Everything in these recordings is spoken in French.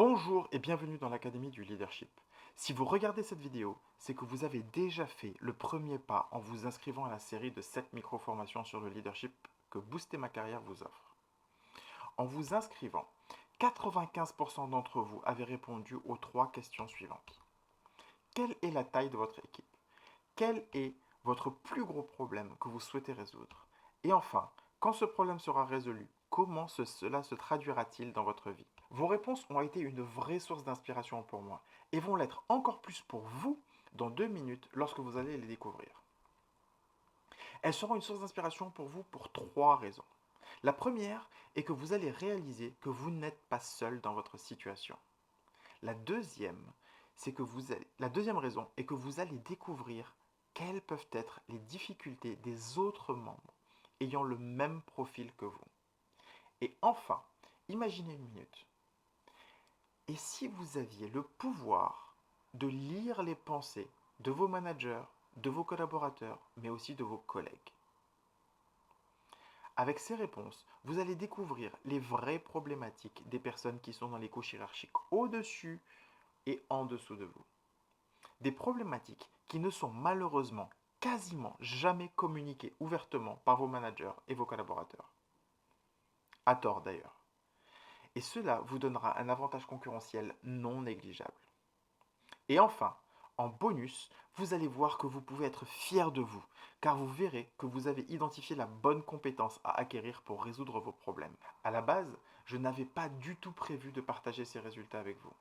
Bonjour et bienvenue dans l'Académie du Leadership. Si vous regardez cette vidéo, c'est que vous avez déjà fait le premier pas en vous inscrivant à la série de 7 micro-formations sur le leadership que Booster ma carrière vous offre. En vous inscrivant, 95% d'entre vous avaient répondu aux 3 questions suivantes. Quelle est la taille de votre équipe? Quel est votre plus gros problème que vous souhaitez résoudre? Et enfin, quand ce problème sera résolu, comment cela se traduira-t-il dans votre vie? Vos réponses ont été une vraie source d'inspiration pour moi et vont l'être encore plus pour vous dans 2 minutes lorsque vous allez les découvrir. Elles seront une source d'inspiration pour vous pour 3 raisons. La première est que vous allez réaliser que vous n'êtes pas seul dans votre situation. La deuxième, la deuxième raison est que vous allez découvrir quelles peuvent être les difficultés des autres membres ayant le même profil que vous. Et enfin, imaginez une minute. Et si vous aviez le pouvoir de lire les pensées de vos managers, de vos collaborateurs, mais aussi de vos collègues? Avec ces réponses, vous allez découvrir les vraies problématiques des personnes qui sont dans les couches hiérarchiques au-dessus et en dessous de vous. Des problématiques qui ne sont malheureusement quasiment jamais communiquées ouvertement par vos managers et vos collaborateurs. À tort d'ailleurs. Et cela vous donnera un avantage concurrentiel non négligeable. Et enfin, en bonus, vous allez voir que vous pouvez être fier de vous, car vous verrez que vous avez identifié la bonne compétence à acquérir pour résoudre vos problèmes. À la base, je n'avais pas du tout prévu de partager ces résultats avec vous.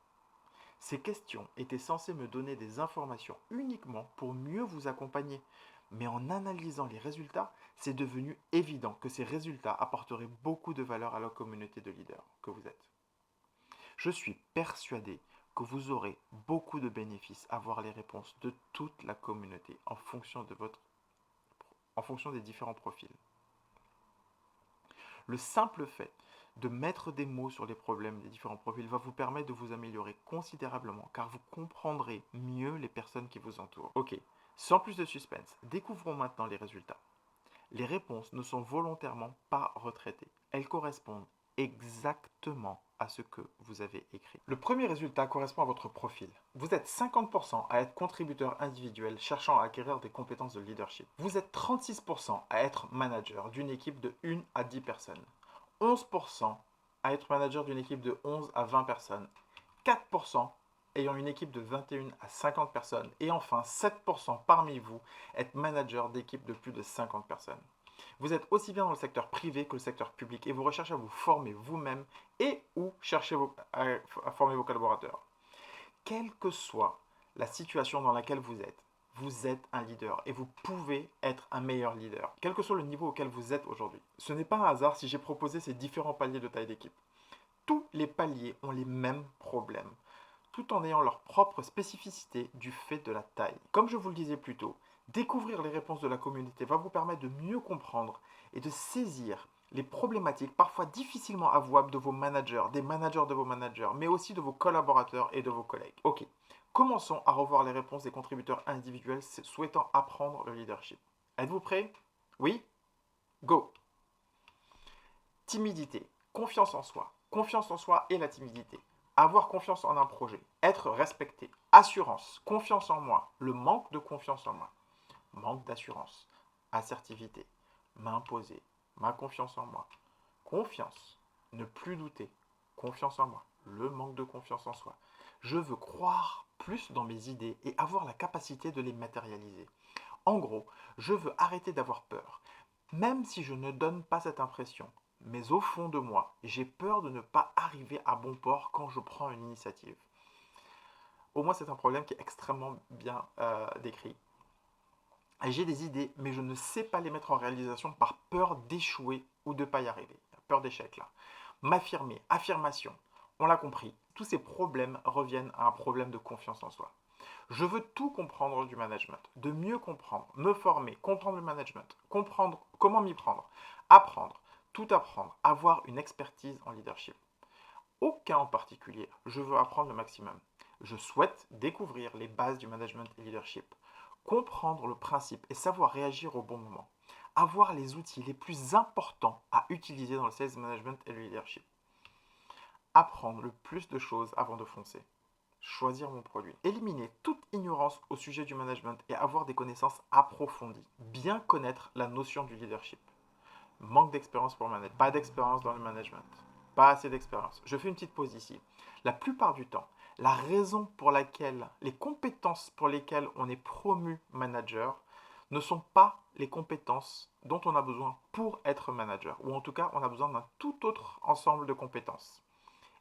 Ces questions étaient censées me donner des informations uniquement pour mieux vous accompagner. Mais en analysant les résultats, c'est devenu évident que ces résultats apporteraient beaucoup de valeur à la communauté de leaders que vous êtes. Je suis persuadé que vous aurez beaucoup de bénéfices à voir les réponses de toute la communauté en fonction des différents profils. Le simple fait de mettre des mots sur les problèmes des différents profils va vous permettre de vous améliorer considérablement car vous comprendrez mieux les personnes qui vous entourent. Ok, sans plus de suspense, découvrons maintenant les résultats. Les réponses ne sont volontairement pas retraitées. Elles correspondent exactement à ce que vous avez écrit. Le premier résultat correspond à votre profil. Vous êtes 50% à être contributeur individuel cherchant à acquérir des compétences de leadership. Vous êtes 36% à être manager d'une équipe de 1 à 10 personnes. 11% à être manager d'une équipe de 11 à 20 personnes. 4% ayant une équipe de 21 à 50 personnes. Et enfin, 7% parmi vous être manager d'équipe de plus de 50 personnes. Vous êtes aussi bien dans le secteur privé que le secteur public et vous recherchez à vous former vous-même et ou chercher à former vos collaborateurs. Quelle que soit la situation dans laquelle vous êtes un leader et vous pouvez être un meilleur leader, quel que soit le niveau auquel vous êtes aujourd'hui. Ce n'est pas un hasard si j'ai proposé ces différents paliers de taille d'équipe. Tous les paliers ont les mêmes problèmes, tout en ayant leur propre spécificité du fait de la taille. Comme je vous le disais plus tôt, découvrir les réponses de la communauté va vous permettre de mieux comprendre et de saisir les problématiques parfois difficilement avouables de vos managers, des managers de vos managers, mais aussi de vos collaborateurs et de vos collègues. Ok, commençons à revoir les réponses des contributeurs individuels souhaitant apprendre le leadership. Êtes-vous prêts? Oui? Go! Timidité, confiance en soi et la timidité. Avoir confiance en un projet, être respecté, assurance, confiance en moi, le manque de confiance en moi, manque d'assurance, assertivité, m'imposer, ma confiance en moi, confiance, ne plus douter, confiance en moi, le manque de confiance en soi. Je veux croire plus dans mes idées et avoir la capacité de les matérialiser. En gros, je veux arrêter d'avoir peur, même si je ne donne pas cette impression. Mais au fond de moi, j'ai peur de ne pas arriver à bon port quand je prends une initiative. Au moins, c'est un problème qui est extrêmement bien décrit. Et j'ai des idées, mais je ne sais pas les mettre en réalisation par peur d'échouer ou de ne pas y arriver. Peur d'échec là. M'affirmer, affirmation. On l'a compris, tous ces problèmes reviennent à un problème de confiance en soi. Je veux tout comprendre du management, de mieux comprendre, me former, comprendre le management, comprendre comment m'y prendre, apprendre, tout apprendre, avoir une expertise en leadership. Aucun en particulier, je veux apprendre le maximum. Je souhaite découvrir les bases du management et leadership, comprendre le principe et savoir réagir au bon moment, avoir les outils les plus importants à utiliser dans le sales management et le leadership. Apprendre le plus de choses avant de foncer. Choisir mon produit. Éliminer toute ignorance au sujet du management et avoir des connaissances approfondies. Bien connaître la notion du leadership. Manque d'expérience pour manager. Pas d'expérience dans le management. Pas assez d'expérience. Je fais une petite pause ici. La plupart du temps, la raison pour laquelle, les compétences pour lesquelles on est promu manager ne sont pas les compétences dont on a besoin pour être manager. Ou en tout cas, on a besoin d'un tout autre ensemble de compétences.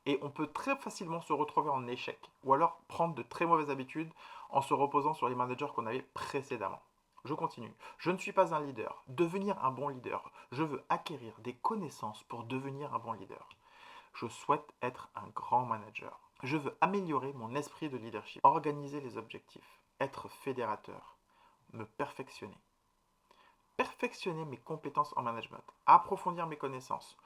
Et on peut très facilement se retrouver en échec, ou alors prendre de très mauvaises habitudes en se reposant sur les managers qu'on avait précédemment. Je continue. Je ne suis pas un leader. Devenir un bon leader. Je veux acquérir des connaissances pour devenir un bon leader. Je souhaite être un grand manager. Je veux améliorer mon esprit de leadership, organiser les objectifs, être fédérateur, me perfectionner. Perfectionner mes compétences en management, approfondir mes connaissances.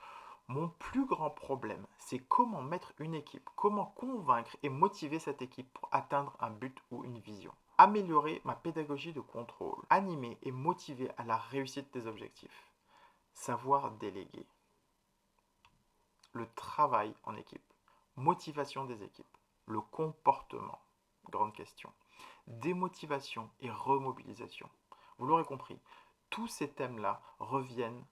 Mon plus grand problème, c'est comment mettre une équipe, comment convaincre et motiver cette équipe pour atteindre un but ou une vision. Améliorer ma pédagogie de contrôle, animer et motiver à la réussite des objectifs. Savoir déléguer. Le travail en équipe, motivation des équipes, le comportement, grande question, démotivation et remobilisation. Vous l'aurez compris, tous ces thèmes-là reviennent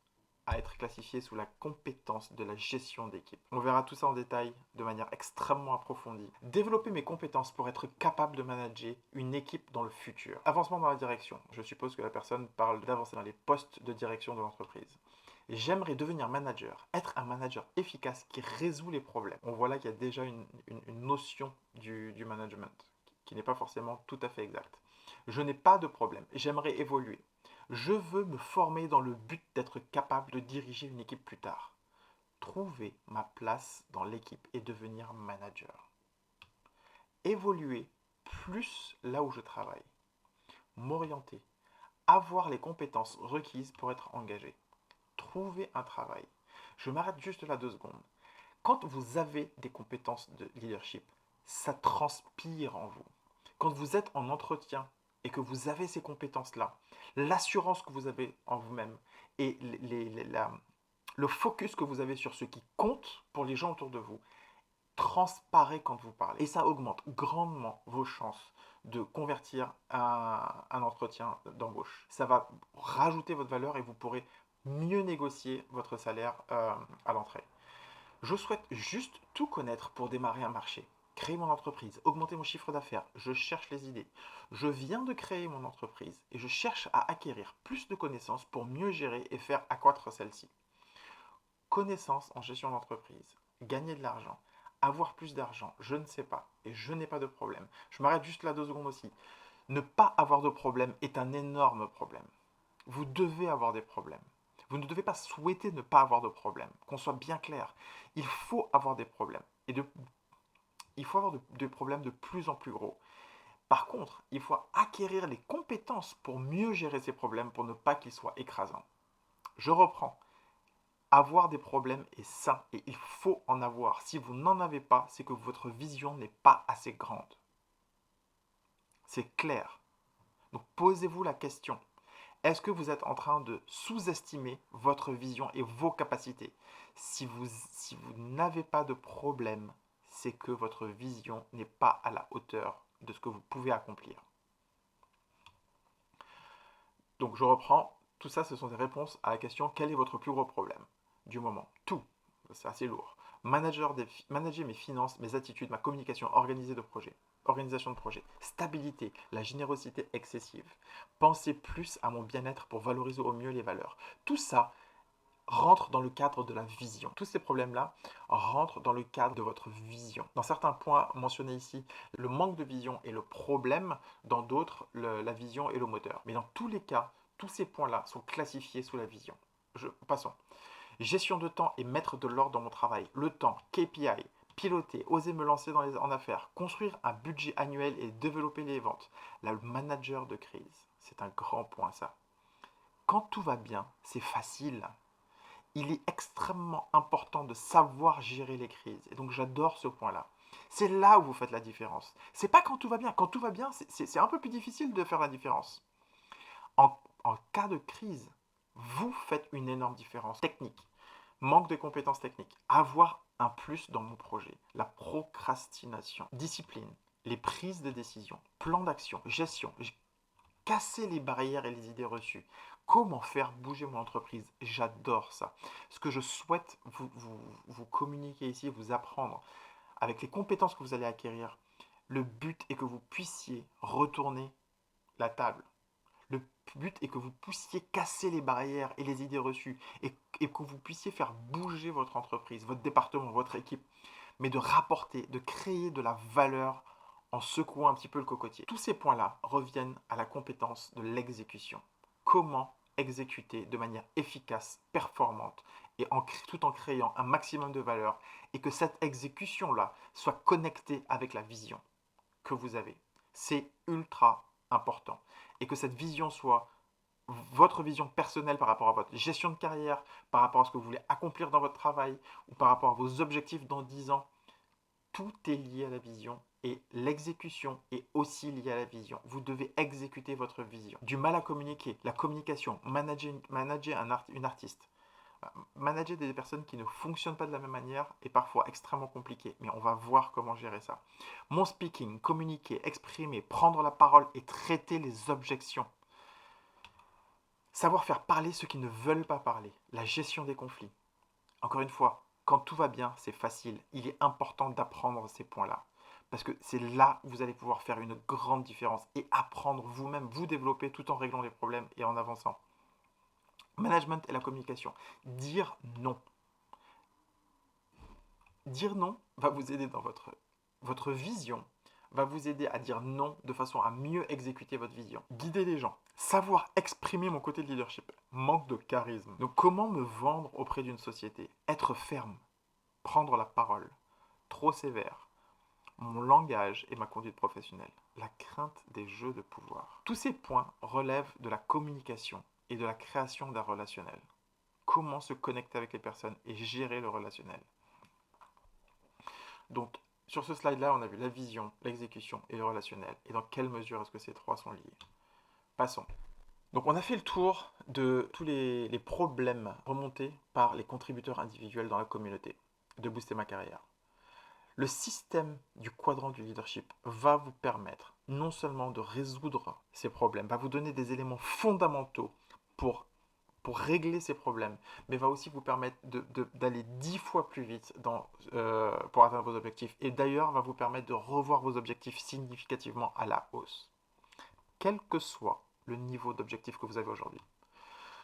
à être classifiés sous la compétence de la gestion d'équipe. On verra tout ça en détail de manière extrêmement approfondie. Développer mes compétences pour être capable de manager une équipe dans le futur. Avancement dans la direction. Je suppose que la personne parle d'avancer dans les postes de direction de l'entreprise. J'aimerais devenir manager, être un manager efficace qui résout les problèmes. On voit là qu'il y a déjà une notion du management qui n'est pas forcément tout à fait exacte. Je n'ai pas de problème, j'aimerais évoluer. Je veux me former dans le but d'être capable de diriger une équipe plus tard. Trouver ma place dans l'équipe et devenir manager. Évoluer plus là où je travaille. M'orienter. Avoir les compétences requises pour être engagé. Trouver un travail. Je m'arrête juste là 2 secondes. Quand vous avez des compétences de leadership, ça transpire en vous. Quand vous êtes en entretien et que vous avez ces compétences-là, l'assurance que vous avez en vous-même et le focus que vous avez sur ce qui compte pour les gens autour de vous transparaît quand vous parlez. Et ça augmente grandement vos chances de convertir un entretien d'embauche. Ça va rajouter votre valeur et vous pourrez mieux négocier votre salaire à l'entrée. Je souhaite juste tout connaître pour démarrer un marché, créer mon entreprise, augmenter mon chiffre d'affaires. Je cherche les idées. Je viens de créer mon entreprise et je cherche à acquérir plus de connaissances pour mieux gérer et faire accroître celle-ci. Connaissances en gestion d'entreprise, gagner de l'argent, avoir plus d'argent, je ne sais pas et je n'ai pas de problème. Je m'arrête juste là 2 secondes aussi. Ne pas avoir de problème est un énorme problème. Vous devez avoir des problèmes. Vous ne devez pas souhaiter ne pas avoir de problème. Qu'on soit bien clair. Il faut avoir des problèmes. Il faut avoir des problèmes de plus en plus gros. Par contre, il faut acquérir les compétences pour mieux gérer ces problèmes, pour ne pas qu'ils soient écrasants. Je reprends. Avoir des problèmes est sain et il faut en avoir. Si vous n'en avez pas, c'est que votre vision n'est pas assez grande. C'est clair. Donc posez-vous la question. Est-ce que vous êtes en train de sous-estimer votre vision et vos capacités? Si vous n'avez pas de problème, c'est que votre vision n'est pas à la hauteur de ce que vous pouvez accomplir. Donc je reprends, tout ça ce sont des réponses à la question quel est votre plus gros problème du moment? Tout, c'est assez lourd. Manager manager mes finances, mes attitudes, ma communication, organisation de projet, stabilité, la générosité excessive, penser plus à mon bien-être pour valoriser au mieux les valeurs. Tout ça rentre dans le cadre de la vision. Tous ces problèmes-là rentrent dans le cadre de votre vision. Dans certains points mentionnés ici, le manque de vision est le problème, dans d'autres, la vision est le moteur. Mais dans tous les cas, tous ces points-là sont classifiés sous la vision. Passons. Gestion de temps et mettre de l'ordre dans mon travail. Le temps, KPI, piloter, oser me lancer en affaires, construire un budget annuel et développer les ventes. Là, le manager de crise, c'est un grand point ça. Quand tout va bien, c'est facile. Il est extrêmement important de savoir gérer les crises. Et donc j'adore ce point-là. C'est là où vous faites la différence. C'est pas quand tout va bien. Quand tout va bien, c'est un peu plus difficile de faire la différence. En cas de crise, vous faites une énorme différence technique. Manque de compétences techniques. Avoir un plus dans mon projet. La procrastination, discipline, les prises de décision, plan d'action, gestion, casser les barrières et les idées reçues. Comment faire bouger mon entreprise? J'adore ça. Ce que je souhaite vous communiquer ici, vous apprendre, avec les compétences que vous allez acquérir, le but est que vous puissiez retourner la table. Le but est que vous puissiez casser les barrières et les idées reçues et que vous puissiez faire bouger votre entreprise, votre département, votre équipe, mais de rapporter, de créer de la valeur en secouant un petit peu le cocotier. Tous ces points-là reviennent à la compétence de l'exécution. Comment exécuter de manière efficace, performante, et tout en créant un maximum de valeur, et que cette exécution-là soit connectée avec la vision que vous avez. C'est ultra important. Et que cette vision soit votre vision personnelle par rapport à votre gestion de carrière, par rapport à ce que vous voulez accomplir dans votre travail, ou par rapport à vos objectifs dans 10 ans. Tout est lié à la vision et l'exécution est aussi liée à la vision. Vous devez exécuter votre vision. Du mal à communiquer, la communication, manager une artiste, manager des personnes qui ne fonctionnent pas de la même manière est parfois extrêmement compliqué, mais on va voir comment gérer ça. Mon speaking, communiquer, exprimer, prendre la parole et traiter les objections. Savoir faire parler ceux qui ne veulent pas parler, la gestion des conflits. Encore une fois, quand tout va bien, c'est facile. Il est important d'apprendre ces points-là. Parce que c'est là où vous allez pouvoir faire une grande différence et apprendre vous-même, vous développer tout en réglant les problèmes et en avançant. Management et la communication. Dire non. Dire non va vous aider dans votre vision, va vous aider à dire non de façon à mieux exécuter votre vision. Guider les gens. Savoir exprimer mon côté de leadership. Manque de charisme. Donc comment me vendre auprès d'une société? Être ferme. Prendre la parole. Trop sévère. Mon langage et ma conduite professionnelle. La crainte des jeux de pouvoir. Tous ces points relèvent de la communication et de la création d'un relationnel. Comment se connecter avec les personnes et gérer le relationnel. Donc, sur ce slide-là, on a vu la vision, l'exécution et le relationnel. Et dans quelle mesure est-ce que ces trois sont liés? Passons. Donc, on a fait le tour de tous les problèmes remontés par les contributeurs individuels dans la communauté de Booster ma carrière. Le système du quadrant du leadership va vous permettre non seulement de résoudre ces problèmes, va vous donner des éléments fondamentaux pour régler ces problèmes, mais va aussi vous permettre d'aller 10 fois plus vite pour atteindre vos objectifs. Et d'ailleurs, va vous permettre de revoir vos objectifs significativement à la hausse, quel que soit le niveau d'objectif que vous avez aujourd'hui.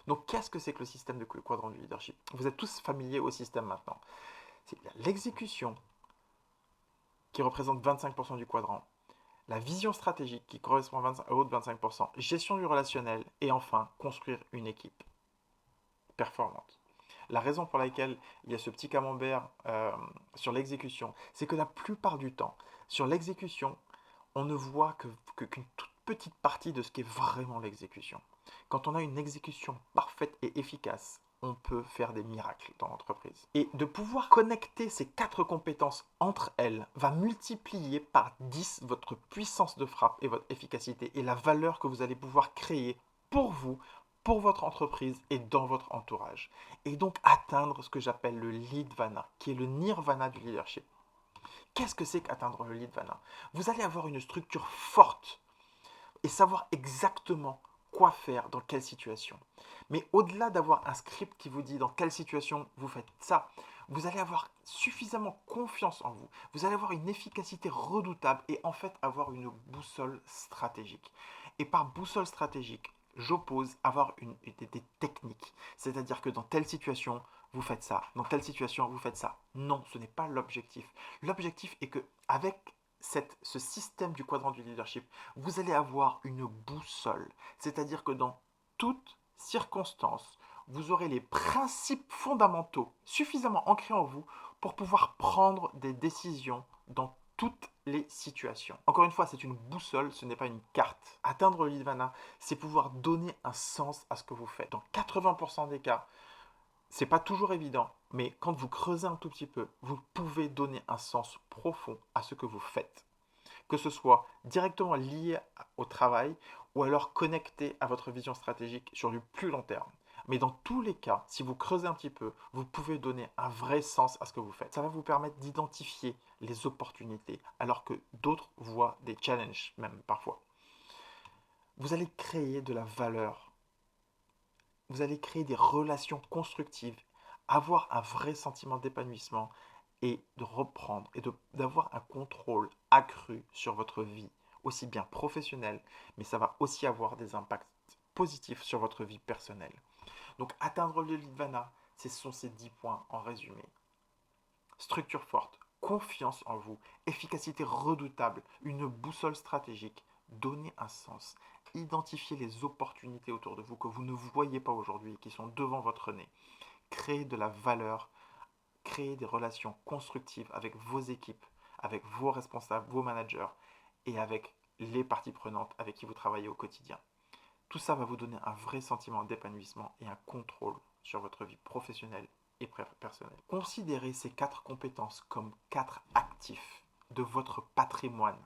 Donc, qu'est-ce que c'est que le système de quadrant du leadership? Vous êtes tous familiers au système maintenant. C'est l'exécution qui représente 25% du quadrant, la vision stratégique qui correspond à l'autre 25%, gestion du relationnel et enfin construire une équipe performante. La raison pour laquelle il y a ce petit camembert sur l'exécution, c'est que la plupart du temps, sur l'exécution, on ne voit qu'une toute petite partie de ce qu'est vraiment l'exécution. Quand on a une exécution parfaite et efficace, on peut faire des miracles dans l'entreprise. Et de pouvoir connecter ces 4 compétences entre elles va multiplier par 10 votre puissance de frappe et votre efficacité et la valeur que vous allez pouvoir créer pour vous, pour votre entreprise et dans votre entourage. Et donc atteindre ce que j'appelle le Leadvana, qui est le nirvana du leadership. Qu'est-ce que c'est qu'atteindre le Leadvana? Vous allez avoir une structure forte et savoir exactement quoi faire dans quelle situation. Mais au-delà d'avoir un script qui vous dit dans quelle situation vous faites ça, vous allez avoir suffisamment confiance en vous. Vous allez avoir une efficacité redoutable et en fait avoir une boussole stratégique. Et par boussole stratégique, j'oppose avoir des techniques. C'est-à-dire que dans telle situation, vous faites ça. Dans telle situation, vous faites ça. Non, ce n'est pas l'objectif. L'objectif est que avec ce système du quadrant du leadership, vous allez avoir une boussole. C'est-à-dire que dans toute circonstance, vous aurez les principes fondamentaux suffisamment ancrés en vous pour pouvoir prendre des décisions dans toutes les situations. Encore une fois, c'est une boussole, ce n'est pas une carte. Atteindre le Leadvana, c'est pouvoir donner un sens à ce que vous faites. Dans 80% des cas, c'est pas toujours évident, mais quand vous creusez un tout petit peu, vous pouvez donner un sens profond à ce que vous faites. Que ce soit directement lié au travail ou alors connecté à votre vision stratégique sur du plus long terme. Mais dans tous les cas, si vous creusez un petit peu, vous pouvez donner un vrai sens à ce que vous faites. Ça va vous permettre d'identifier les opportunités, alors que d'autres voient des challenges, même parfois. Vous allez créer de la valeur. Vous allez créer des relations constructives, avoir un vrai sentiment d'épanouissement et de reprendre et d'avoir un contrôle accru sur votre vie, aussi bien professionnelle, mais ça va aussi avoir des impacts positifs sur votre vie personnelle. Donc atteindre le Nirvana, ce sont ces 10 points en résumé. Structure forte, confiance en vous, efficacité redoutable, une boussole stratégique, donner un sens, identifier les opportunités autour de vous que vous ne voyez pas aujourd'hui et qui sont devant votre nez, créer de la valeur, créer des relations constructives avec vos équipes, avec vos responsables, vos managers et avec les parties prenantes avec qui vous travaillez au quotidien. Tout ça va vous donner un vrai sentiment d'épanouissement et un contrôle sur votre vie professionnelle et personnelle. Considérez ces 4 compétences comme 4 actifs de votre patrimoine.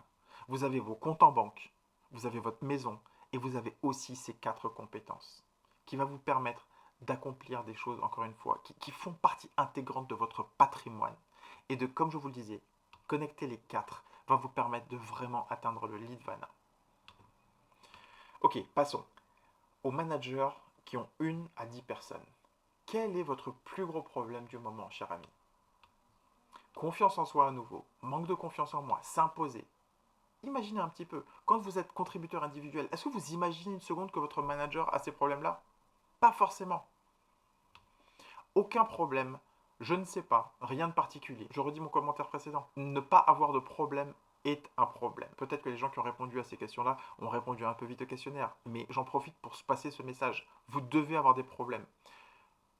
Vous avez vos comptes en banque, vous avez votre maison et vous avez aussi ces 4 compétences qui va vous permettre d'accomplir des choses, encore une fois, qui font partie intégrante de votre patrimoine. Et de, comme je vous le disais, connecter les 4 va vous permettre de vraiment atteindre le Nirvana. Ok, passons aux managers qui ont 1 à 10 personnes. Quel est votre plus gros problème du moment, cher ami? Confiance en soi à nouveau, manque de confiance en moi, s'imposer. Imaginez un petit peu, quand vous êtes contributeur individuel, est-ce que vous imaginez une seconde que votre manager a ces problèmes-là? Pas forcément. Aucun problème, je ne sais pas, rien de particulier. Je redis mon commentaire précédent. Ne pas avoir de problème est un problème. Peut-être que les gens qui ont répondu à ces questions-là ont répondu un peu vite au questionnaire, mais j'en profite pour passer ce message. Vous devez avoir des problèmes.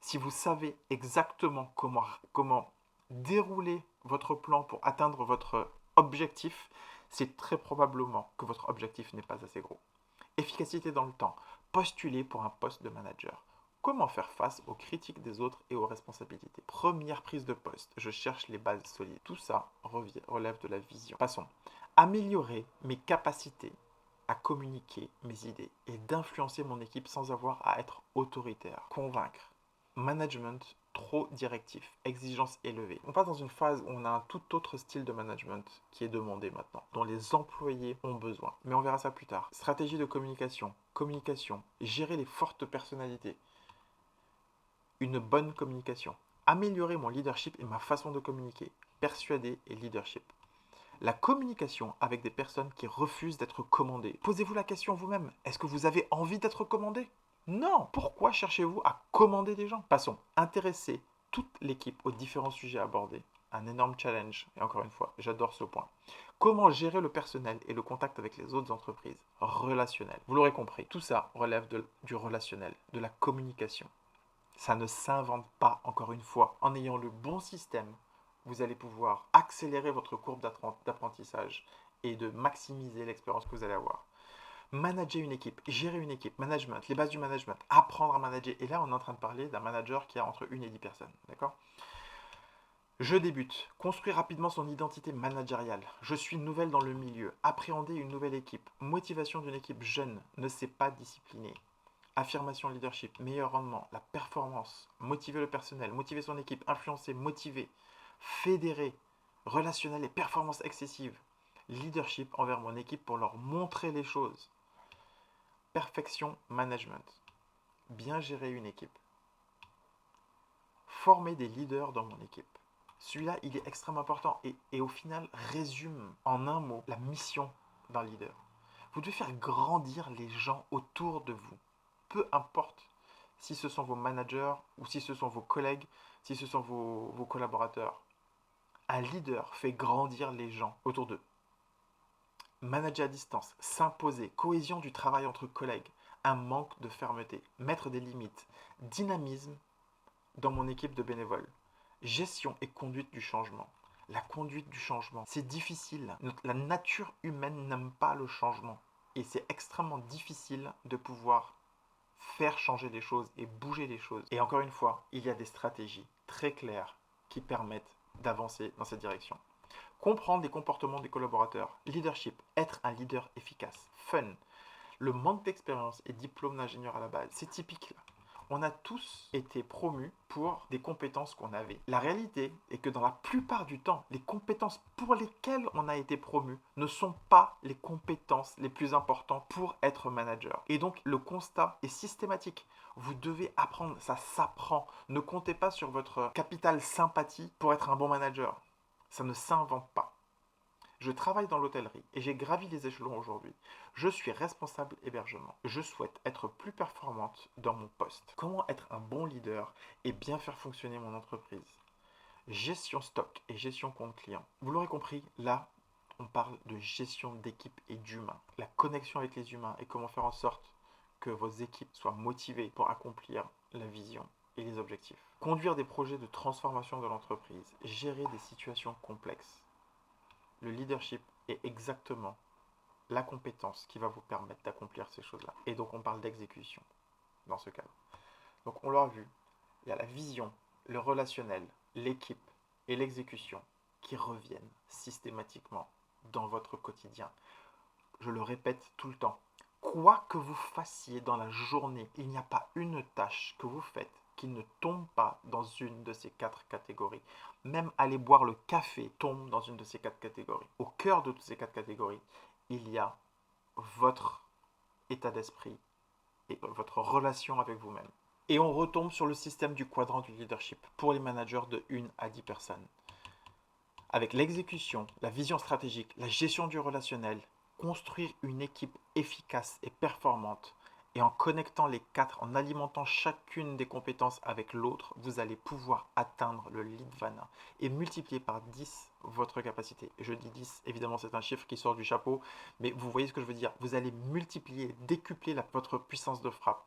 Si vous savez exactement comment dérouler votre plan pour atteindre votre objectif, c'est très probablement que votre objectif n'est pas assez gros. Efficacité dans le temps. Postuler pour un poste de manager. Comment faire face aux critiques des autres et aux responsabilités? Première prise de poste, je cherche les bases solides. Tout ça relève de la vision. Passons. Améliorer mes capacités à communiquer mes idées et d'influencer mon équipe sans avoir à être autoritaire. Convaincre. Management trop directif, exigence élevée. On passe dans une phase où on a un tout autre style de management qui est demandé maintenant, dont les employés ont besoin. Mais on verra ça plus tard. Stratégie de communication, gérer les fortes personnalités, une bonne communication, améliorer mon leadership et ma façon de communiquer, persuader et leadership. La communication avec des personnes qui refusent d'être commandées. Posez-vous la question vous-même, est-ce que vous avez envie d'être commandé? Non. Pourquoi cherchez-vous à commander des gens? Passons. Intéresser toute l'équipe aux différents sujets abordés. Un énorme challenge. Et encore une fois, j'adore ce point. Comment gérer le personnel et le contact avec les autres entreprises? Relationnel. Vous l'aurez compris, tout ça relève du relationnel, de la communication. Ça ne s'invente pas, encore une fois. En ayant le bon système, vous allez pouvoir accélérer votre courbe d'apprentissage et de maximiser l'expérience que vous allez avoir. Manager une équipe, gérer une équipe, management, les bases du management, apprendre à manager. Et là, on est en train de parler d'un manager qui a entre 1 et 10 personnes. D'accord? Je débute. Construire rapidement son identité managériale. Je suis nouvelle dans le milieu. Appréhender une nouvelle équipe. Motivation d'une équipe jeune. Ne s'est pas disciplinée. Affirmation leadership. Meilleur rendement. La performance. Motiver le personnel. Motiver son équipe. Influencer. Motiver. Fédérer. Relationnel et performance excessive. Leadership envers mon équipe pour leur montrer les choses. Perfection management. Bien gérer une équipe. Former des leaders dans mon équipe. Celui-là, il est extrêmement important et au final résume en un mot la mission d'un leader. Vous devez faire grandir les gens autour de vous. Peu importe si ce sont vos managers ou si ce sont vos collègues, si ce sont vos collaborateurs. Un leader fait grandir les gens autour d'eux. Manager à distance, s'imposer, cohésion du travail entre collègues, un manque de fermeté, mettre des limites, dynamisme dans mon équipe de bénévoles, gestion et conduite du changement. La conduite du changement, c'est difficile. La nature humaine n'aime pas le changement. Et c'est extrêmement difficile de pouvoir faire changer les choses et bouger les choses. Et encore une fois, il y a des stratégies très claires qui permettent d'avancer dans cette direction. Comprendre les comportements des collaborateurs. Leadership. Être un leader efficace. Fun. Le manque d'expérience et diplôme d'ingénieur à la base. C'est typique là. On a tous été promus pour des compétences qu'on avait. La réalité est que dans la plupart du temps, les compétences pour lesquelles on a été promu ne sont pas les compétences les plus importantes pour être manager. Et donc le constat est systématique. Vous devez apprendre, ça s'apprend. Ne comptez pas sur votre capital sympathie pour être un bon manager. Ça ne s'invente pas. Je travaille dans l'hôtellerie et j'ai gravi les échelons aujourd'hui. Je suis responsable hébergement. Je souhaite être plus performante dans mon poste. Comment être un bon leader et bien faire fonctionner mon entreprise? Gestion stock et gestion compte client. Vous l'aurez compris, là, on parle de gestion d'équipe et d'humains. La connexion avec les humains et comment faire en sorte que vos équipes soient motivées pour accomplir la vision et les objectifs. Conduire des projets de transformation de l'entreprise. Gérer des situations complexes. Le leadership est exactement la compétence qui va vous permettre d'accomplir ces choses-là. Et donc on parle d'exécution dans ce cadre. Donc on l'a vu, il y a la vision, le relationnel, l'équipe et l'exécution qui reviennent systématiquement dans votre quotidien. Je le répète tout le temps. Quoi que vous fassiez dans la journée, il n'y a pas une tâche que vous faites qui ne tombe pas dans une de ces 4 catégories. Même aller boire le café tombe dans une de ces 4 catégories. Au cœur de toutes ces 4 catégories, il y a votre état d'esprit et votre relation avec vous-même. Et on retombe sur le système du quadrant du leadership pour les managers de 1 à 10 personnes. Avec l'exécution, la vision stratégique, la gestion du relationnel, construire une équipe efficace et performante, et en connectant les 4, en alimentant chacune des compétences avec l'autre, vous allez pouvoir atteindre le Leadvana et multiplier par 10 votre capacité. Et je dis 10, évidemment c'est un chiffre qui sort du chapeau, mais vous voyez ce que je veux dire. Vous allez multiplier, décupler votre puissance de frappe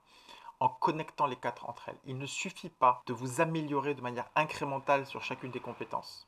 en connectant les 4 entre elles. Il ne suffit pas de vous améliorer de manière incrémentale sur chacune des compétences.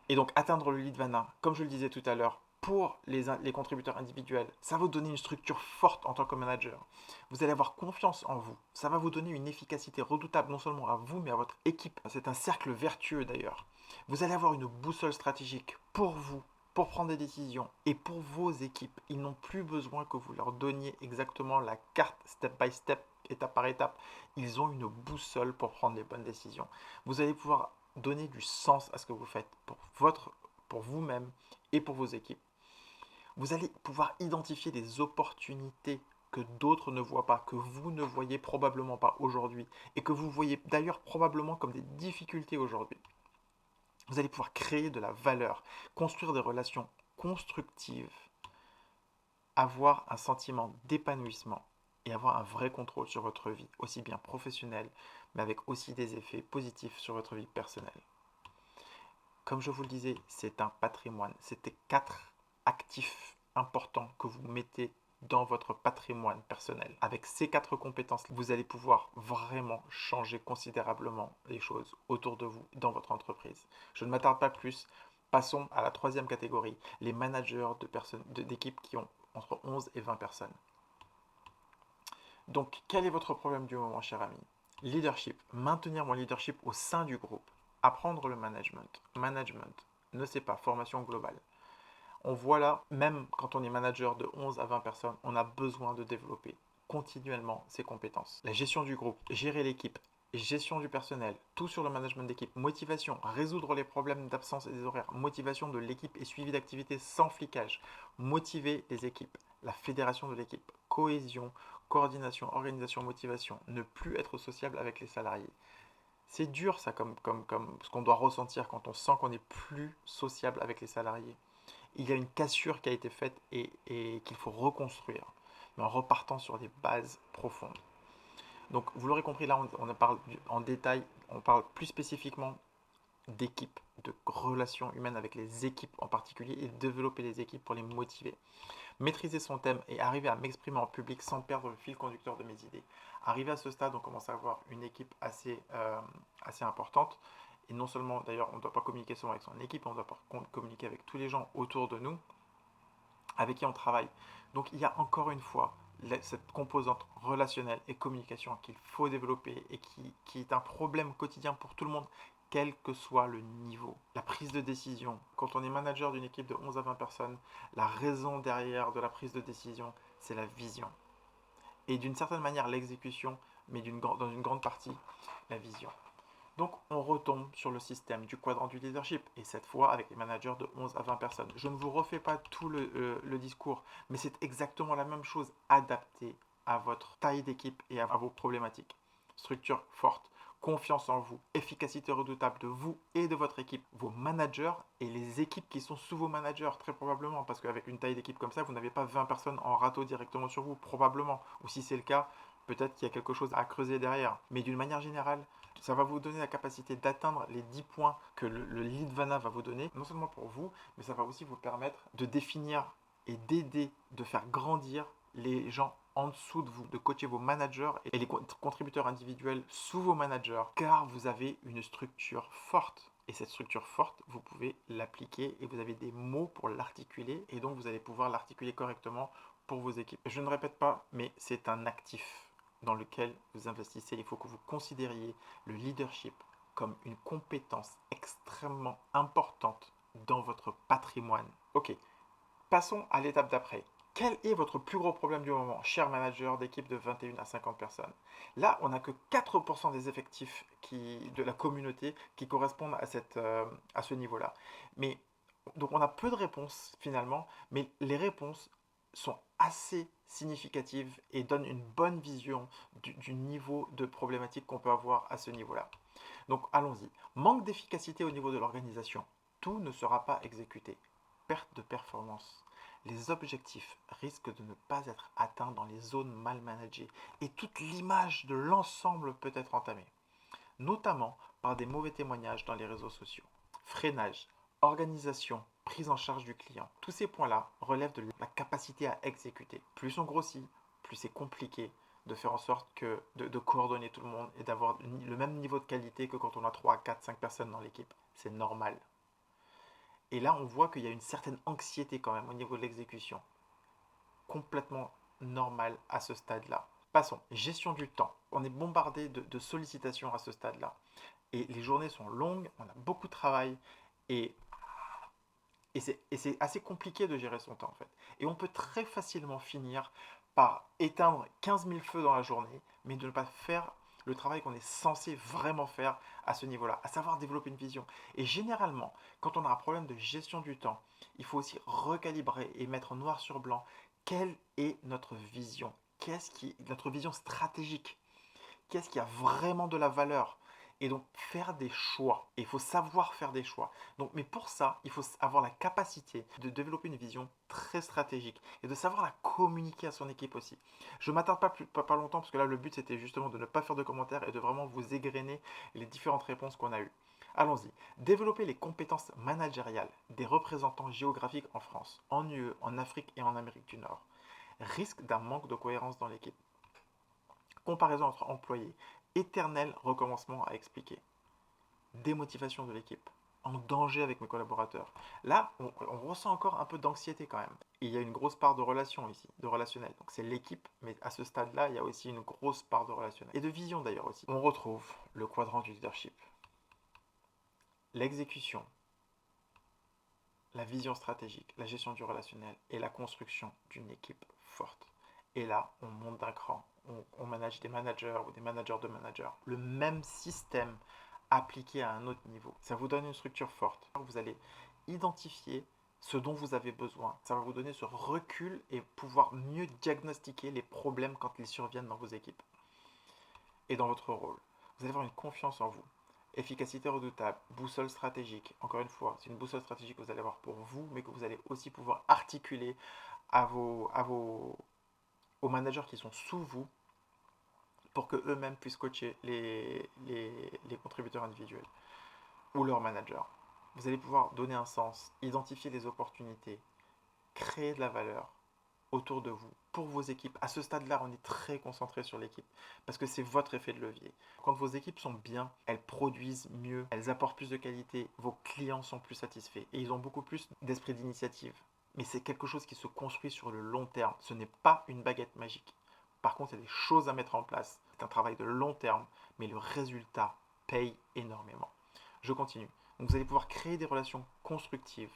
Et donc atteindre le Leadvana, comme je le disais tout à l'heure, pour les contributeurs individuels, ça va vous donner une structure forte en tant que manager. Vous allez avoir confiance en vous. Ça va vous donner une efficacité redoutable non seulement à vous, mais à votre équipe. C'est un cercle vertueux d'ailleurs. Vous allez avoir une boussole stratégique pour vous, pour prendre des décisions et pour vos équipes. Ils n'ont plus besoin que vous leur donniez exactement la carte step by step, étape par étape. Ils ont une boussole pour prendre les bonnes décisions. Vous allez pouvoir donner du sens à ce que vous faites pour vous-même et pour vos équipes. Vous allez pouvoir identifier des opportunités que d'autres ne voient pas, que vous ne voyez probablement pas aujourd'hui et que vous voyez d'ailleurs probablement comme des difficultés aujourd'hui. Vous allez pouvoir créer de la valeur, construire des relations constructives, avoir un sentiment d'épanouissement et avoir un vrai contrôle sur votre vie, aussi bien professionnelle, mais avec aussi des effets positifs sur votre vie personnelle. Comme je vous le disais, c'est un patrimoine. C'était 4 actifs importants que vous mettez dans votre patrimoine personnel. Avec ces 4 compétences, vous allez pouvoir vraiment changer considérablement les choses autour de vous dans votre entreprise. Je ne m'attarde pas plus. Passons à la 3e catégorie, les managers d'équipes qui ont entre 11 et 20 personnes. Donc, quel est votre problème du moment, cher ami? Leadership, maintenir mon leadership au sein du groupe. Apprendre le management. Management, ne c'est pas, formation globale. On voit là, même quand on est manager de 11 à 20 personnes, on a besoin de développer continuellement ses compétences. La gestion du groupe, gérer l'équipe, gestion du personnel, tout sur le management d'équipe, motivation, résoudre les problèmes d'absence et des horaires, motivation de l'équipe et suivi d'activités sans flicage, motiver les équipes, la fédération de l'équipe, cohésion, coordination, organisation, motivation, ne plus être sociable avec les salariés. C'est dur ça comme ce qu'on doit ressentir quand on sent qu'on n'est plus sociable avec les salariés. Il y a une cassure qui a été faite et qu'il faut reconstruire, mais en repartant sur des bases profondes. Donc vous l'aurez compris, là on parle en détail, on parle plus spécifiquement d'équipes, de relations humaines avec les équipes en particulier et de développer les équipes pour les motiver. Maîtriser son thème et arriver à m'exprimer en public sans perdre le fil conducteur de mes idées. Arrivé à ce stade, on commence à avoir une équipe assez importante. Et non seulement, d'ailleurs, on ne doit pas communiquer seulement avec son équipe, on doit par contre communiquer avec tous les gens autour de nous, avec qui on travaille. Donc il y a encore une fois cette composante relationnelle et communication qu'il faut développer et qui est un problème quotidien pour tout le monde, quel que soit le niveau. La prise de décision, quand on est manager d'une équipe de 11 à 20 personnes, la raison derrière de la prise de décision, c'est la vision. Et d'une certaine manière, l'exécution mais dans une grande partie, la vision. Donc, on retombe sur le système du quadrant du leadership, et cette fois avec les managers de 11 à 20 personnes. Je ne vous refais pas tout le discours, mais c'est exactement la même chose adaptée à votre taille d'équipe et à vos problématiques. Structure forte, confiance en vous, efficacité redoutable de vous et de votre équipe, vos managers et les équipes qui sont sous vos managers, très probablement, parce qu'avec une taille d'équipe comme ça, vous n'avez pas 20 personnes en râteau directement sur vous, probablement, ou si c'est le cas, peut-être qu'il y a quelque chose à creuser derrière. Mais d'une manière générale, ça va vous donner la capacité d'atteindre les 10 points que le Leadvana va vous donner, non seulement pour vous, mais ça va aussi vous permettre de définir et d'aider, de faire grandir les gens en dessous de vous, de coacher vos managers et les contributeurs individuels sous vos managers, car vous avez une structure forte. Et cette structure forte, vous pouvez l'appliquer et vous avez des mots pour l'articuler et donc vous allez pouvoir l'articuler correctement pour vos équipes. Je ne répète pas, mais c'est un actif dans lequel vous investissez. Il faut que vous considériez le leadership comme une compétence extrêmement importante dans votre patrimoine. Ok, passons à l'étape d'après. Quel est votre plus gros problème du moment, cher manager d'équipe de 21 à 50 personnes? Là, on n'a que 4% des effectifs de la communauté qui correspondent à ce niveau-là. Mais donc on a peu de réponses finalement, mais les réponses sont assez significatives et donnent une bonne vision du niveau de problématique qu'on peut avoir à ce niveau-là. Donc allons-y. Manque d'efficacité au niveau de l'organisation. Tout ne sera pas exécuté. Perte de performance. Les objectifs risquent de ne pas être atteints dans les zones mal managées et toute l'image de l'ensemble peut être entamée, notamment par des mauvais témoignages dans les réseaux sociaux. Freinage, organisation, prise en charge du client. Tous ces points-là relèvent de la capacité à exécuter. Plus on grossit, plus c'est compliqué de faire en sorte de coordonner tout le monde et d'avoir le même niveau de qualité que quand on a 3, 4, 5 personnes dans l'équipe. C'est normal. Et là, on voit qu'il y a une certaine anxiété quand même au niveau de l'exécution. Complètement normal à ce stade-là. Passons, gestion du temps. On est bombardé de sollicitations à ce stade-là. Et les journées sont longues, on a beaucoup de travail et, c'est assez compliqué de gérer son temps en fait. Et on peut très facilement finir par éteindre 15 000 feux dans la journée, mais de ne pas faire le travail qu'on est censé vraiment faire à ce niveau-là, à savoir développer une vision. Et généralement, quand on a un problème de gestion du temps, il faut aussi recalibrer et mettre noir sur blanc quelle est notre vision, notre vision stratégique, qu'est-ce qui a vraiment de la valeur et donc faire des choix. Et il faut savoir faire des choix. Donc, mais pour ça, il faut avoir la capacité de développer une vision très stratégique et de savoir la communiquer à son équipe aussi. Je ne m'attarde pas longtemps parce que là, le but, c'était justement de ne pas faire de commentaires et de vraiment vous égrener les différentes réponses qu'on a eues. Allons-y. Développer les compétences managériales des représentants géographiques en France, en UE, en Afrique et en Amérique du Nord. Risque d'un manque de cohérence dans l'équipe. Comparaison entre employés, éternel recommencement à expliquer. Démotivation de l'équipe, en danger avec mes collaborateurs. Là, on ressent encore un peu d'anxiété quand même. Et il y a une grosse part de relation ici, de relationnel. Donc c'est l'équipe, mais à ce stade-là, il y a aussi une grosse part de relationnel. Et de vision d'ailleurs aussi. On retrouve le quadrant du leadership. L'exécution, la vision stratégique, la gestion du relationnel et la construction d'une équipe forte. Et là, on monte d'un cran. On manage des managers ou des managers de managers. Le même système appliqué à un autre niveau. Ça vous donne une structure forte. Vous allez identifier ce dont vous avez besoin. Ça va vous donner ce recul et pouvoir mieux diagnostiquer les problèmes quand ils surviennent dans vos équipes et dans votre rôle. Vous allez avoir une confiance en vous. Efficacité redoutable, boussole stratégique. Encore une fois, c'est une boussole stratégique que vous allez avoir pour vous, mais que vous allez aussi pouvoir articuler aux managers qui sont sous vous pour qu'eux-mêmes puissent coacher les contributeurs individuels ou leurs managers. Vous allez pouvoir donner un sens, identifier les opportunités, créer de la valeur autour de vous, pour vos équipes. À ce stade-là, on est très concentré sur l'équipe, parce que c'est votre effet de levier. Quand vos équipes sont bien, elles produisent mieux, elles apportent plus de qualité, vos clients sont plus satisfaits, et ils ont beaucoup plus d'esprit d'initiative. Mais c'est quelque chose qui se construit sur le long terme, ce n'est pas une baguette magique. Par contre, il y a des choses à mettre en place, c'est un travail de long terme, mais le résultat paye énormément. Je continue. Donc vous allez pouvoir créer des relations constructives,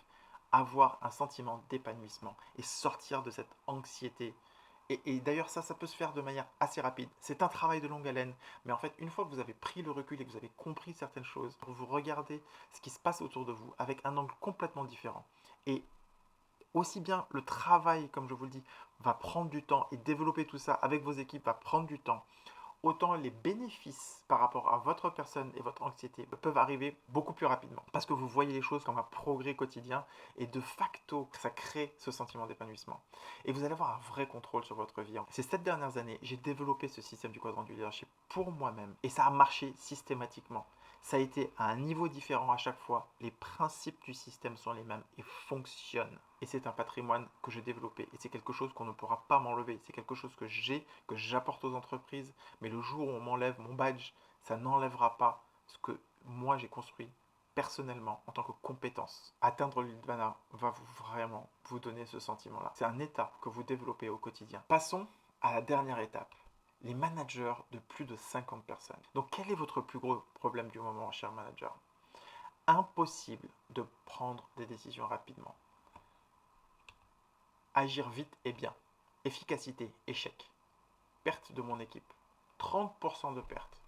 avoir un sentiment d'épanouissement et sortir de cette anxiété Et d'ailleurs, ça peut se faire de manière assez rapide. C'est un travail de longue haleine, mais en fait, une fois que vous avez pris le recul et que vous avez compris certaines choses, vous regardez ce qui se passe autour de vous avec un angle complètement différent. Et aussi bien le travail, comme je vous le dis, va prendre du temps et développer tout ça avec vos équipes va prendre du temps, autant les bénéfices par rapport à votre personne et votre anxiété peuvent arriver beaucoup plus rapidement. Parce que vous voyez les choses comme un progrès quotidien et de facto, ça crée ce sentiment d'épanouissement. Et vous allez avoir un vrai contrôle sur votre vie. Ces 7 dernières années, j'ai développé ce système du quadrant du leadership pour moi-même et ça a marché systématiquement. Ça a été à un niveau différent à chaque fois. Les principes du système sont les mêmes et fonctionnent. Et c'est un patrimoine que j'ai développé. Et c'est quelque chose qu'on ne pourra pas m'enlever. C'est quelque chose que j'ai, que j'apporte aux entreprises. Mais le jour où on m'enlève mon badge, ça n'enlèvera pas ce que moi j'ai construit personnellement en tant que compétence. Atteindre le nirvana va vraiment vous donner ce sentiment-là. C'est un état que vous développez au quotidien. Passons à la dernière étape. Les managers de plus de 50 personnes. Donc quel est votre plus gros problème du moment, cher manager? Impossible de prendre des décisions rapidement. Agir vite et bien. Efficacité, échec. Perte de mon équipe. 30% de perte.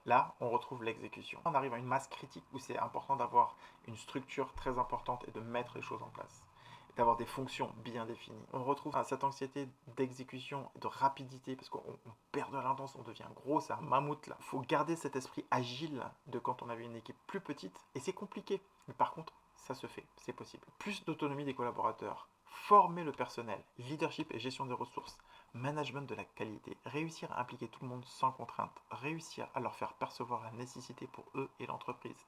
Là, on retrouve l'exécution. On arrive à une masse critique où c'est important d'avoir une structure très importante et de mettre les choses en place. D'avoir des fonctions bien définies. On retrouve cette anxiété d'exécution, de rapidité, parce qu'on perd de l'intensité, on devient gros, c'est un mammouth là. Il faut garder cet esprit agile de quand on avait une équipe plus petite, et c'est compliqué. Mais par contre, ça se fait, c'est possible. Plus d'autonomie des collaborateurs, former le personnel, leadership et gestion des ressources, management de la qualité, réussir à impliquer tout le monde sans contrainte, réussir à leur faire percevoir la nécessité pour eux et l'entreprise.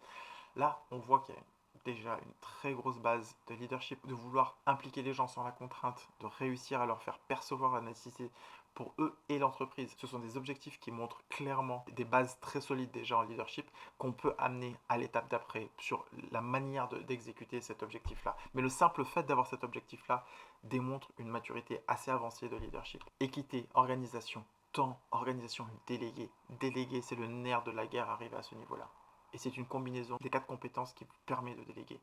Là, on voit qu'il y a déjà une très grosse base de leadership, de vouloir impliquer les gens sans la contrainte, de réussir à leur faire percevoir la nécessité pour eux et l'entreprise. Ce sont des objectifs qui montrent clairement des bases très solides déjà en leadership qu'on peut amener à l'étape d'après sur la manière d'exécuter cet objectif-là. Mais le simple fait d'avoir cet objectif-là démontre une maturité assez avancée de leadership. Équité, organisation, temps, organisation déléguée. Déléguer, c'est le nerf de la guerre arrivé à ce niveau-là. Et c'est une combinaison des 4 compétences qui permet de déléguer.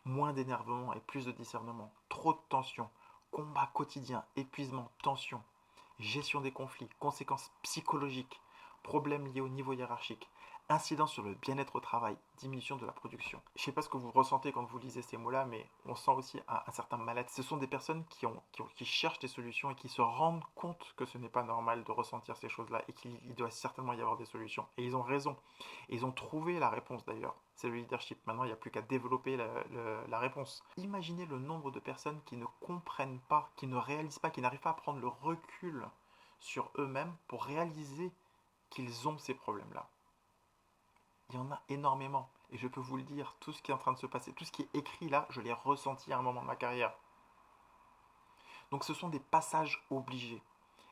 Moins d'énervement et plus de discernement. Trop de tension. Combat quotidien, épuisement, tension. Gestion des conflits, conséquences psychologiques, problèmes liés au niveau hiérarchique, incidence sur le bien-être au travail, diminution de la production. Je ne sais pas ce que vous ressentez quand vous lisez ces mots-là, mais on sent aussi un certain mal-être. Ce sont des personnes qui cherchent des solutions et qui se rendent compte que ce n'est pas normal de ressentir ces choses-là et qu'il doit certainement y avoir des solutions. Et ils ont raison. Et ils ont trouvé la réponse d'ailleurs. C'est le leadership. Maintenant, il n'y a plus qu'à développer la réponse. Imaginez le nombre de personnes qui ne comprennent pas, qui ne réalisent pas, qui n'arrivent pas à prendre le recul sur eux-mêmes pour réaliser qu'ils ont ces problèmes-là. Il y en a énormément. Et je peux vous le dire, tout ce qui est en train de se passer, tout ce qui est écrit là, je l'ai ressenti à un moment de ma carrière. Donc ce sont des passages obligés.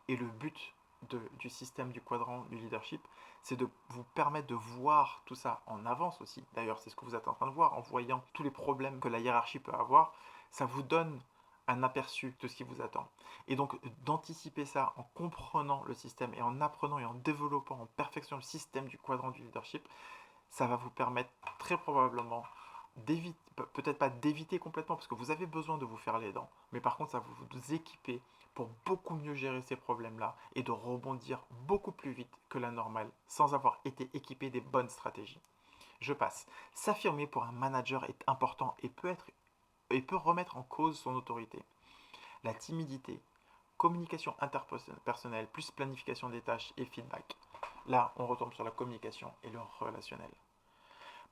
Et le but du système du quadrant du leadership, c'est de vous permettre de voir tout ça en avance aussi. D'ailleurs, c'est ce que vous êtes en train de voir en voyant tous les problèmes que la hiérarchie peut avoir. Ça vous donne un aperçu de ce qui vous attend. Et donc d'anticiper ça en comprenant le système et en apprenant et en développant, en perfectionnant le système du quadrant du leadership, ça va vous permettre très probablement d'éviter, peut-être pas d'éviter complètement, parce que vous avez besoin de vous faire les dents, mais par contre, ça va vous équiper pour beaucoup mieux gérer ces problèmes-là et de rebondir beaucoup plus vite que la normale sans avoir été équipé des bonnes stratégies. Je passe. S'affirmer pour un manager est important et peut remettre en cause son autorité. La timidité, communication interpersonnelle, plus planification des tâches et feedback. Là, on retombe sur la communication et le relationnel.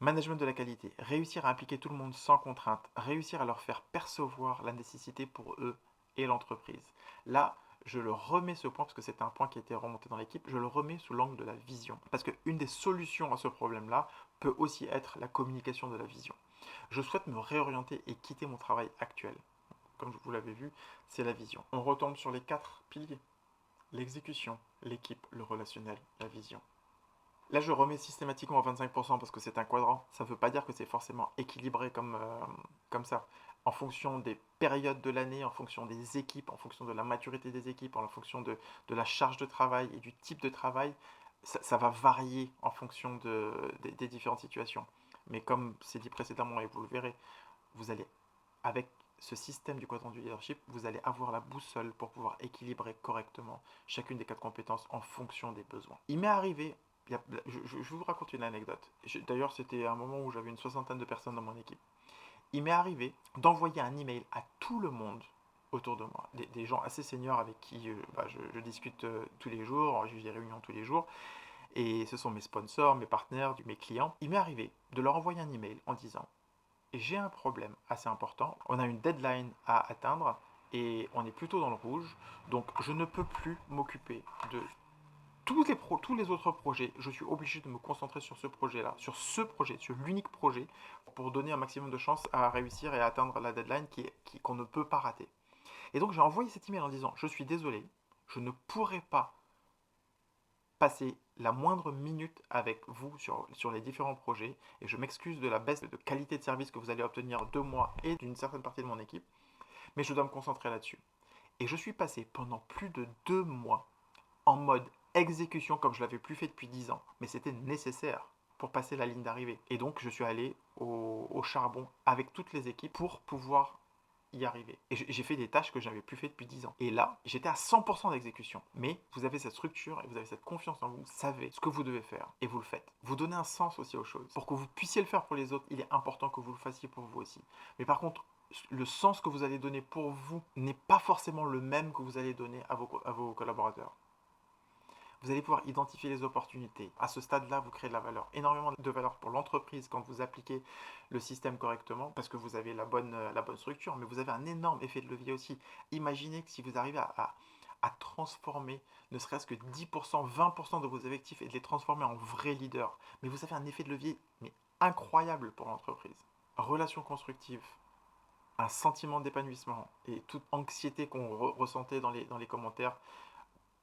Management de la qualité, réussir à impliquer tout le monde sans contrainte, réussir à leur faire percevoir la nécessité pour eux et l'entreprise. Là, je le remets ce point, parce que c'est un point qui a été remonté dans l'équipe, je le remets sous l'angle de la vision. Parce qu'une des solutions à ce problème-là peut aussi être la communication de la vision. Je souhaite me réorienter et quitter mon travail actuel. Comme vous l'avez vu, c'est la vision. On retombe sur les 4 piliers. L'exécution, l'équipe, le relationnel, la vision. Là, je remets systématiquement à 25% parce que c'est un quadrant. Ça ne veut pas dire que c'est forcément équilibré comme ça. En fonction des périodes de l'année, en fonction des équipes, en fonction de la maturité des équipes, en fonction de la charge de travail et du type de travail, ça va varier en fonction des différentes situations. Mais comme c'est dit précédemment, et vous le verrez, vous allez, avec ce système du quadrant du leadership, vous allez avoir la boussole pour pouvoir équilibrer correctement chacune des 4 compétences en fonction des besoins. Il m'est arrivé, je vous raconte une anecdote. D'ailleurs, c'était un moment où j'avais une 60aine de personnes dans mon équipe. Il m'est arrivé d'envoyer un email à tout le monde autour de moi, des gens assez seniors avec qui je discute tous les jours, j'ai des réunions tous les jours, et ce sont mes sponsors, mes partenaires, mes clients. Il m'est arrivé de leur envoyer un email en disant: j'ai un problème assez important, on a une deadline à atteindre et on est plutôt dans le rouge, donc je ne peux plus m'occuper de tous les autres projets. Je suis obligé de me concentrer sur ce projet-là, sur l'unique projet, pour donner un maximum de chances à réussir et à atteindre la deadline qu'on ne peut pas rater. Et donc j'ai envoyé cet email en disant: je suis désolé, je ne pourrai pas passer la moindre minute avec vous sur les différents projets et je m'excuse de la baisse de qualité de service que vous allez obtenir de moi et d'une certaine partie de mon équipe, mais je dois me concentrer là-dessus. Et je suis passé pendant plus de 2 mois en mode exécution comme je l'avais plus fait depuis 10 ans, mais c'était nécessaire pour passer la ligne d'arrivée. Et donc je suis allé au charbon avec toutes les équipes pour pouvoir y arriver. Et j'ai fait des tâches que je n'avais plus fait depuis 10 ans. Et là, j'étais à 100% d'exécution. Mais vous avez cette structure et vous avez cette confiance en vous. Vous savez ce que vous devez faire et vous le faites. Vous donnez un sens aussi aux choses. Pour que vous puissiez le faire pour les autres, il est important que vous le fassiez pour vous aussi. Mais par contre, le sens que vous allez donner pour vous n'est pas forcément le même que vous allez donner à vos collaborateurs. Vous allez pouvoir identifier les opportunités. À ce stade-là, vous créez de la valeur, énormément de valeur pour l'entreprise quand vous appliquez le système correctement, parce que vous avez la bonne structure, mais vous avez un énorme effet de levier aussi. Imaginez que si vous arrivez à transformer ne serait-ce que 10%, 20% de vos effectifs et de les transformer en vrais leaders, mais vous avez un effet de levier mais incroyable pour l'entreprise. Relations constructives, un sentiment d'épanouissement et toute anxiété qu'on ressentait dans les commentaires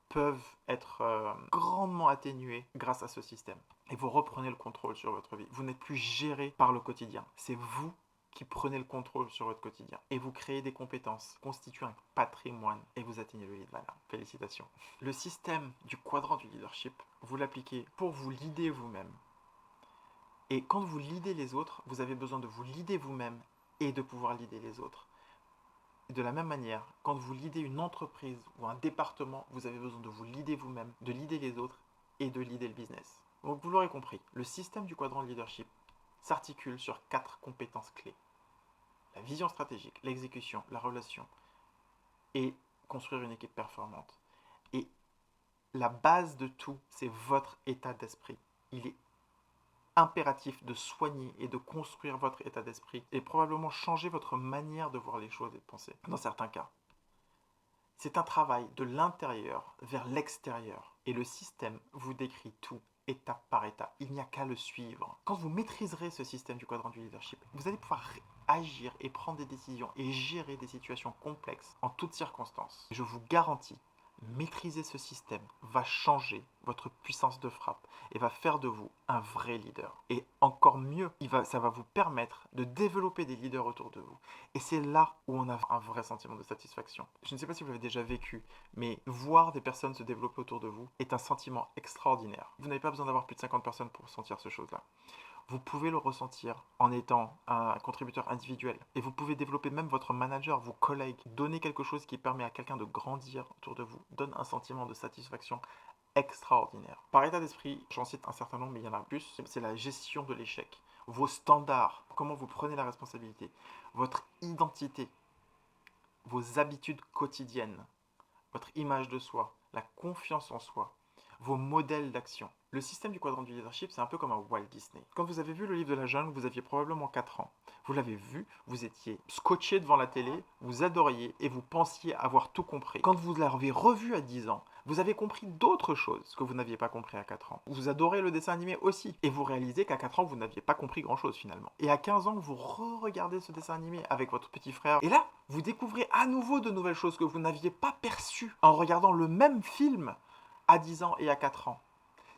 peuvent être grandement atténuées grâce à ce système. Et vous reprenez le contrôle sur votre vie. Vous n'êtes plus géré par le quotidien. C'est vous qui prenez le contrôle sur votre quotidien. Et vous créez des compétences, constituez un patrimoine et vous atteignez le lead valeur. Félicitations. Le système du quadrant du leadership, vous l'appliquez pour vous leader vous-même. Et quand vous leadez les autres, vous avez besoin de vous leader vous-même et de pouvoir leader les autres. De la même manière, quand vous leadez une entreprise ou un département, vous avez besoin de vous leader vous-même, de leader les autres et de leader le business. Donc vous l'aurez compris, le système du quadrant de leadership s'articule sur 4 compétences clés. La vision stratégique, l'exécution, la relation et construire une équipe performante. Et la base de tout, c'est votre état d'esprit. Il est impératif de soigner et de construire votre état d'esprit et probablement changer votre manière de voir les choses et de penser, dans certains cas. C'est un travail de l'intérieur vers l'extérieur et le système vous décrit tout étape par étape. Il n'y a qu'à le suivre. Quand vous maîtriserez ce système du quadrant du leadership, vous allez pouvoir agir et prendre des décisions et gérer des situations complexes en toutes circonstances. Je vous garantis, maîtriser ce système va changer votre puissance de frappe et va faire de vous un vrai leader. Et encore mieux, ça va vous permettre de développer des leaders autour de vous. Et c'est là où on a un vrai sentiment de satisfaction. Je ne sais pas si vous l'avez déjà vécu, mais voir des personnes se développer autour de vous est un sentiment extraordinaire. Vous n'avez pas besoin d'avoir plus de 50 personnes pour sentir ces choses-là. Vous pouvez le ressentir en étant un contributeur individuel. Et vous pouvez développer même votre manager, vos collègues. Donner quelque chose qui permet à quelqu'un de grandir autour de vous donne un sentiment de satisfaction extraordinaire. Par état d'esprit, j'en cite un certain nombre, mais il y en a plus. C'est la gestion de l'échec. Vos standards, comment vous prenez la responsabilité. Votre identité, vos habitudes quotidiennes, votre image de soi, la confiance en soi, vos modèles d'action. Le système du quadrant du leadership, c'est un peu comme un Walt Disney. Quand vous avez vu le livre de la jungle, vous aviez probablement 4 ans. Vous l'avez vu, vous étiez scotché devant la télé, vous adoriez et vous pensiez avoir tout compris. Quand vous l'avez revu à 10 ans, vous avez compris d'autres choses que vous n'aviez pas compris à 4 ans. Vous adorez le dessin animé aussi. Et vous réalisez qu'à 4 ans, vous n'aviez pas compris grand-chose finalement. Et à 15 ans, vous re-regardez ce dessin animé avec votre petit frère. Et là, vous découvrez à nouveau de nouvelles choses que vous n'aviez pas perçues en regardant le même film à 10 ans et à 4 ans.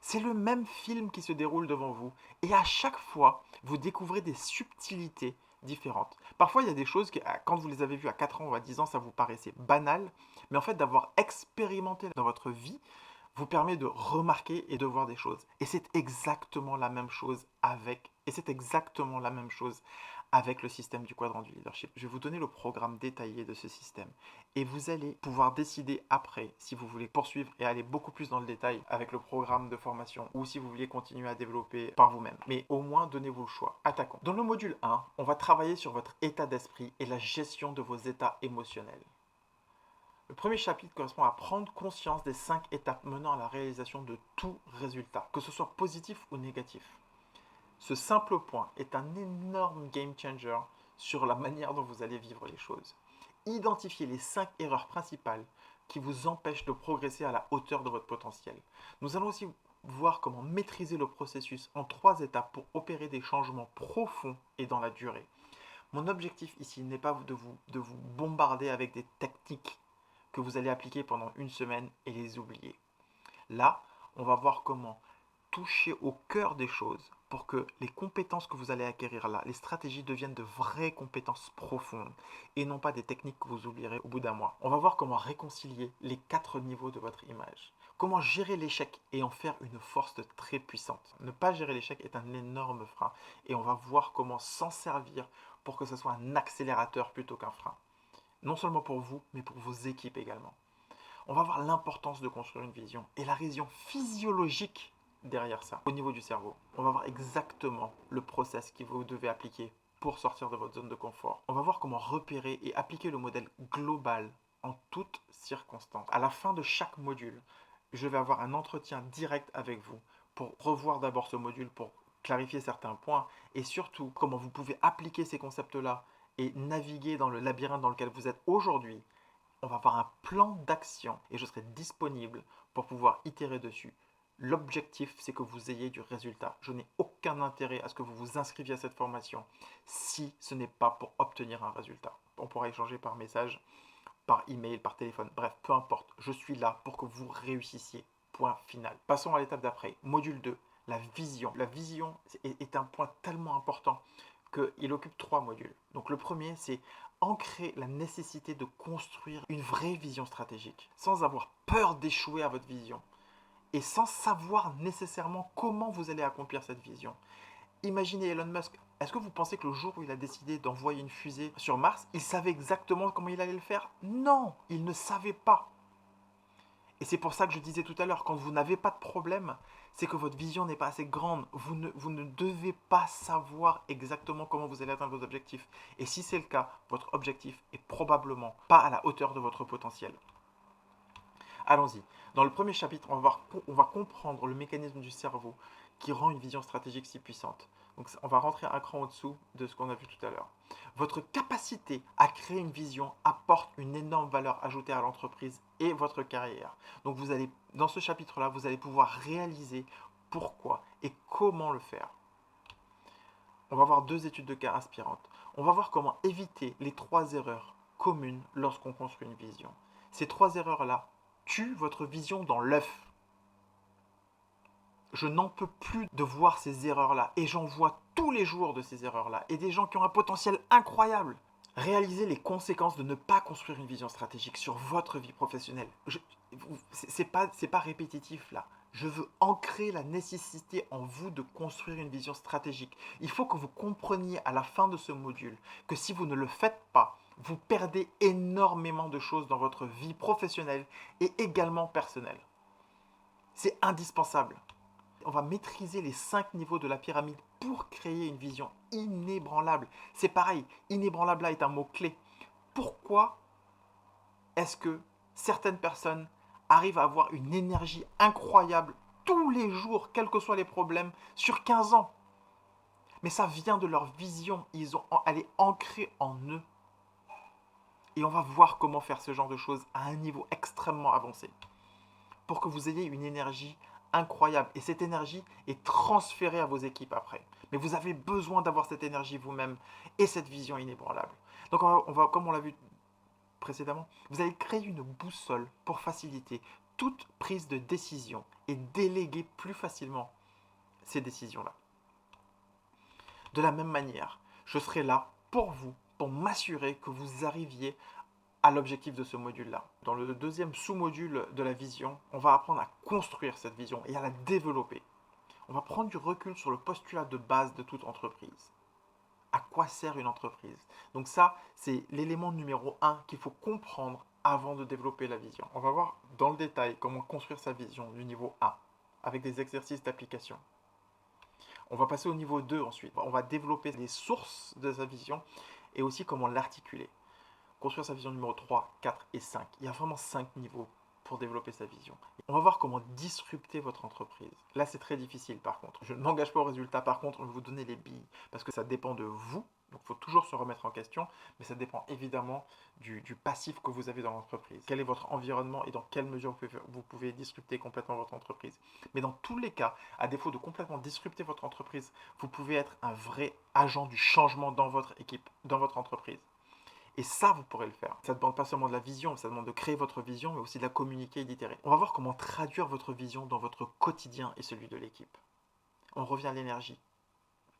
C'est le même film qui se déroule devant vous. Et à chaque fois, vous découvrez des subtilités différentes. Parfois, il y a des choses que, quand vous les avez vues à 4 ans ou à 10 ans, ça vous paraissait banal. Mais en fait, d'avoir expérimenté dans votre vie vous permet de remarquer et de voir des choses. Et c'est exactement la même chose avec le système du quadrant du leadership. Je vais vous donner le programme détaillé de ce système et vous allez pouvoir décider après si vous voulez poursuivre et aller beaucoup plus dans le détail avec le programme de formation ou si vous voulez continuer à développer par vous-même. Mais au moins, donnez-vous le choix. Attaquons. Dans le module 1, on va travailler sur votre état d'esprit et la gestion de vos états émotionnels. Le premier chapitre correspond à prendre conscience des 5 étapes menant à la réalisation de tout résultat, que ce soit positif ou négatif. Ce simple point est un énorme game changer sur la manière dont vous allez vivre les choses. Identifiez les 5 erreurs principales qui vous empêchent de progresser à la hauteur de votre potentiel. Nous allons aussi voir comment maîtriser le processus en 3 étapes pour opérer des changements profonds et dans la durée. Mon objectif ici n'est pas de vous bombarder avec des techniques que vous allez appliquer pendant une semaine et les oublier. Là, on va voir comment toucher au cœur des choses pour que les compétences que vous allez acquérir là, les stratégies deviennent de vraies compétences profondes et non pas des techniques que vous oublierez au bout d'un mois. On va voir comment réconcilier les 4 niveaux de votre image. Comment gérer l'échec et en faire une force très puissante. Ne pas gérer l'échec est un énorme frein et on va voir comment s'en servir pour que ce soit un accélérateur plutôt qu'un frein. Non seulement pour vous, mais pour vos équipes également. On va voir l'importance de construire une vision et la raison physiologique derrière ça, au niveau du cerveau. On va voir exactement le process que vous devez appliquer pour sortir de votre zone de confort. On va voir comment repérer et appliquer le modèle global en toutes circonstances. À la fin de chaque module, je vais avoir un entretien direct avec vous pour revoir d'abord ce module, pour clarifier certains points et surtout comment vous pouvez appliquer ces concepts-là et naviguer dans le labyrinthe dans lequel vous êtes aujourd'hui. On va avoir un plan d'action et je serai disponible pour pouvoir itérer dessus. L'objectif, c'est que vous ayez du résultat. Je n'ai aucun intérêt à ce que vous vous inscriviez à cette formation si ce n'est pas pour obtenir un résultat. On pourra échanger par message, par email, par téléphone, bref, peu importe. Je suis là pour que vous réussissiez. Point final. Passons à l'étape d'après. Module 2, la vision. La vision est un point tellement important qu'il occupe 3 modules. Donc le premier, c'est ancrer la nécessité de construire une vraie vision stratégique, sans avoir peur d'échouer à votre vision et sans savoir nécessairement comment vous allez accomplir cette vision. Imaginez Elon Musk. Est-ce que vous pensez que le jour où il a décidé d'envoyer une fusée sur Mars, il savait exactement comment il allait le faire? Non, il ne savait pas. Et c'est pour ça que je disais tout à l'heure, quand vous n'avez pas de problème, c'est que votre vision n'est pas assez grande. Vous ne devez pas savoir exactement comment vous allez atteindre vos objectifs. Et si c'est le cas, votre objectif est probablement pas à la hauteur de votre potentiel. Allons-y. Dans le premier chapitre, on va comprendre le mécanisme du cerveau qui rend une vision stratégique si puissante. Donc on va rentrer un cran au-dessous de ce qu'on a vu tout à l'heure. Votre capacité à créer une vision apporte une énorme valeur ajoutée à l'entreprise et votre carrière. Donc dans ce chapitre-là, vous allez pouvoir réaliser pourquoi et comment le faire. On va voir 2 études de cas inspirantes. On va voir comment éviter les 3 erreurs communes lorsqu'on construit une vision. Ces 3 erreurs-là tuent votre vision dans l'œuf. Je n'en peux plus de voir ces erreurs-là et j'en vois tous les jours de ces erreurs-là et des gens qui ont un potentiel incroyable. Réalisez les conséquences de ne pas construire une vision stratégique sur votre vie professionnelle. C'est pas répétitif là. Je veux ancrer la nécessité en vous de construire une vision stratégique. Il faut que vous compreniez à la fin de ce module que si vous ne le faites pas, vous perdez énormément de choses dans votre vie professionnelle et également personnelle. C'est indispensable. On va maîtriser les 5 niveaux de la pyramide pour créer une vision inébranlable. C'est pareil, inébranlable là est un mot-clé. Pourquoi est-ce que certaines personnes arrivent à avoir une énergie incroyable tous les jours, quels que soient les problèmes, sur 15 ans? Mais ça vient de leur vision, elle est ancrée en eux. Et on va voir comment faire ce genre de choses à un niveau extrêmement avancé. Pour que vous ayez une énergie incroyable. Et cette énergie est transférée à vos équipes après. Mais vous avez besoin d'avoir cette énergie vous-même et cette vision inébranlable. Donc comme on l'a vu précédemment, vous allez créer une boussole pour faciliter toute prise de décision et déléguer plus facilement ces décisions-là. De la même manière, je serai là pour vous, pour m'assurer que vous arriviez à l'objectif de ce module-là. Dans le 2e sous-module de la vision, on va apprendre à construire cette vision et à la développer. On va prendre du recul sur le postulat de base de toute entreprise. À quoi sert une entreprise? Donc ça, c'est l'élément numéro un qu'il faut comprendre avant de développer la vision. On va voir dans le détail comment construire sa vision du niveau 1 avec des exercices d'application. On va passer au niveau 2 ensuite. On va développer les sources de sa vision et aussi comment l'articuler. Construire sa vision numéro 3, 4 et 5. Il y a vraiment 5 niveaux pour développer sa vision. On va voir comment disrupter votre entreprise. Là, c'est très difficile par contre. Je ne m'engage pas au résultat. Par contre, je vais vous donner les billes parce que ça dépend de vous. Donc, il faut toujours se remettre en question, mais ça dépend évidemment du passif que vous avez dans l'entreprise. Quel est votre environnement et dans quelle mesure vous pouvez disrupter complètement votre entreprise. Mais dans tous les cas, à défaut de complètement disrupter votre entreprise, vous pouvez être un vrai agent du changement dans votre équipe, dans votre entreprise. Et ça, vous pourrez le faire. Ça ne demande pas seulement de la vision, ça demande de créer votre vision, mais aussi de la communiquer et d'itérer. On va voir comment traduire votre vision dans votre quotidien et celui de l'équipe. On revient à l'énergie.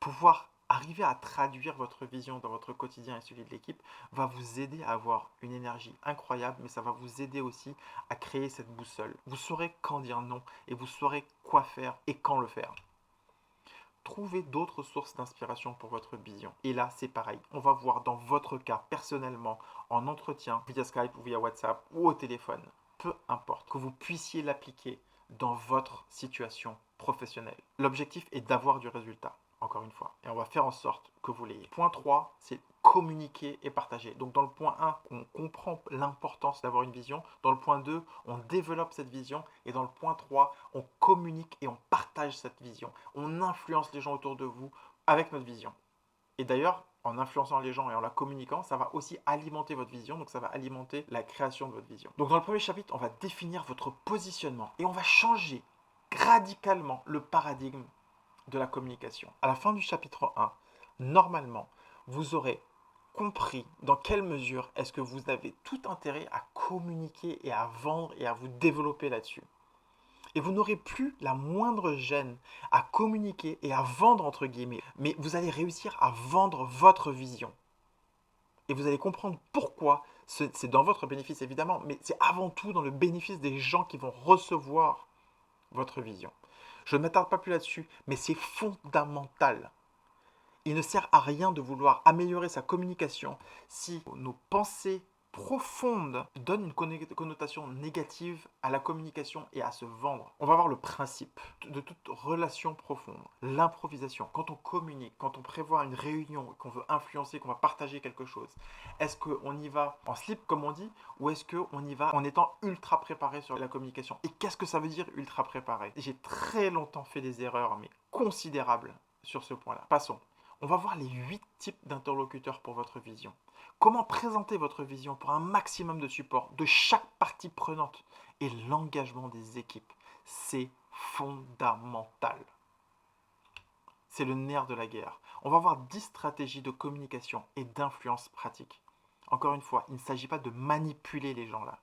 Pouvoir arriver à traduire votre vision dans votre quotidien et celui de l'équipe va vous aider à avoir une énergie incroyable, mais ça va vous aider aussi à créer cette boussole. Vous saurez quand dire non et vous saurez quoi faire et quand le faire. Trouvez d'autres sources d'inspiration pour votre vision. Et là, c'est pareil. On va voir dans votre cas, personnellement, en entretien, via Skype ou via WhatsApp ou au téléphone, peu importe, que vous puissiez l'appliquer dans votre situation professionnelle. L'objectif est d'avoir du résultat, encore une fois. Et on va faire en sorte que vous l'ayez. Point 3, c'est communiquer et partager. Donc dans le point 1, on comprend l'importance d'avoir une vision. Dans le point 2, on développe cette vision. Et dans le point 3, on communique et on partage cette vision. On influence les gens autour de vous avec notre vision. Et d'ailleurs, en influençant les gens et en la communiquant, ça va aussi alimenter votre vision, donc ça va alimenter la création de votre vision. Donc dans le premier chapitre, on va définir votre positionnement et on va changer radicalement le paradigme de la communication. À la fin du chapitre 1, normalement, vous aurez compris dans quelle mesure est-ce que vous avez tout intérêt à communiquer et à vendre et à vous développer là-dessus. Et vous n'aurez plus la moindre gêne à communiquer et à vendre, entre guillemets. Mais vous allez réussir à vendre votre vision. Et vous allez comprendre pourquoi. C'est dans votre bénéfice, évidemment, mais c'est avant tout dans le bénéfice des gens qui vont recevoir votre vision. Je ne m'attarde pas plus là-dessus, mais c'est fondamental. Il ne sert à rien de vouloir améliorer sa communication si nos pensées profondes donnent une connotation négative à la communication et à se vendre. On va voir le principe de toute relation profonde, l'improvisation. Quand on communique, quand on prévoit une réunion, qu'on veut influencer, qu'on va partager quelque chose, est-ce qu'on y va en slip comme on dit, ou est-ce qu'on y va en étant ultra préparé sur la communication? Et qu'est-ce que ça veut dire ultra préparé? J'ai très longtemps fait des erreurs, mais considérables sur ce point-là. Passons. On va voir les 8 types d'interlocuteurs pour votre vision. Comment présenter votre vision pour un maximum de support de chaque partie prenante et l'engagement des équipes. C'est fondamental. C'est le nerf de la guerre. On va voir 10 stratégies de communication et d'influence pratique. Encore une fois, il ne s'agit pas de manipuler les gens là.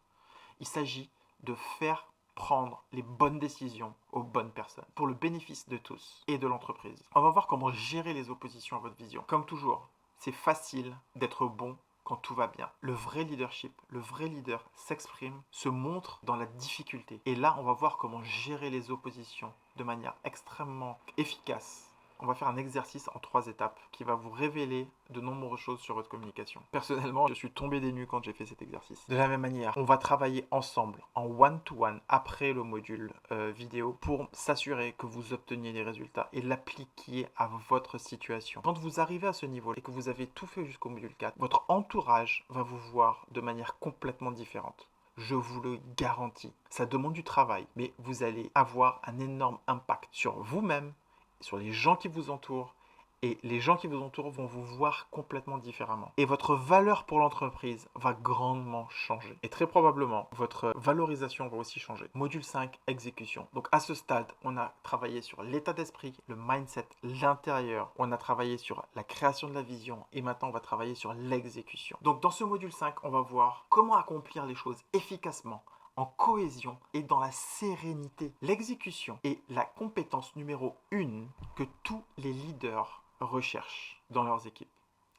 Il s'agit de faire prendre les bonnes décisions aux bonnes personnes pour le bénéfice de tous et de l'entreprise. On va voir comment gérer les oppositions à votre vision. Comme toujours, c'est facile d'être bon quand tout va bien. Le vrai leadership, le vrai leader s'exprime, se montre dans la difficulté. Et là, on va voir comment gérer les oppositions de manière extrêmement efficace. On va faire un exercice en 3 étapes qui va vous révéler de nombreuses choses sur votre communication. Personnellement, je suis tombé des nues quand j'ai fait cet exercice. De la même manière, on va travailler ensemble en one-to-one après le module vidéo pour s'assurer que vous obteniez les résultats et l'appliquiez à votre situation. Quand vous arrivez à ce niveau et que vous avez tout fait jusqu'au module 4, votre entourage va vous voir de manière complètement différente. Je vous le garantis. Ça demande du travail, mais vous allez avoir un énorme impact sur vous-même, sur les gens qui vous entourent, et les gens qui vous entourent vont vous voir complètement différemment. Et votre valeur pour l'entreprise va grandement changer. Et très probablement, votre valorisation va aussi changer. Module 5, exécution. Donc à ce stade, on a travaillé sur l'état d'esprit, le mindset, l'intérieur. On a travaillé sur la création de la vision. Et maintenant, on va travailler sur l'exécution. Donc dans ce module 5, on va voir comment accomplir les choses efficacement, en cohésion et dans la sérénité. L'exécution est la compétence numéro 1 que tous les leaders recherchent dans leurs équipes.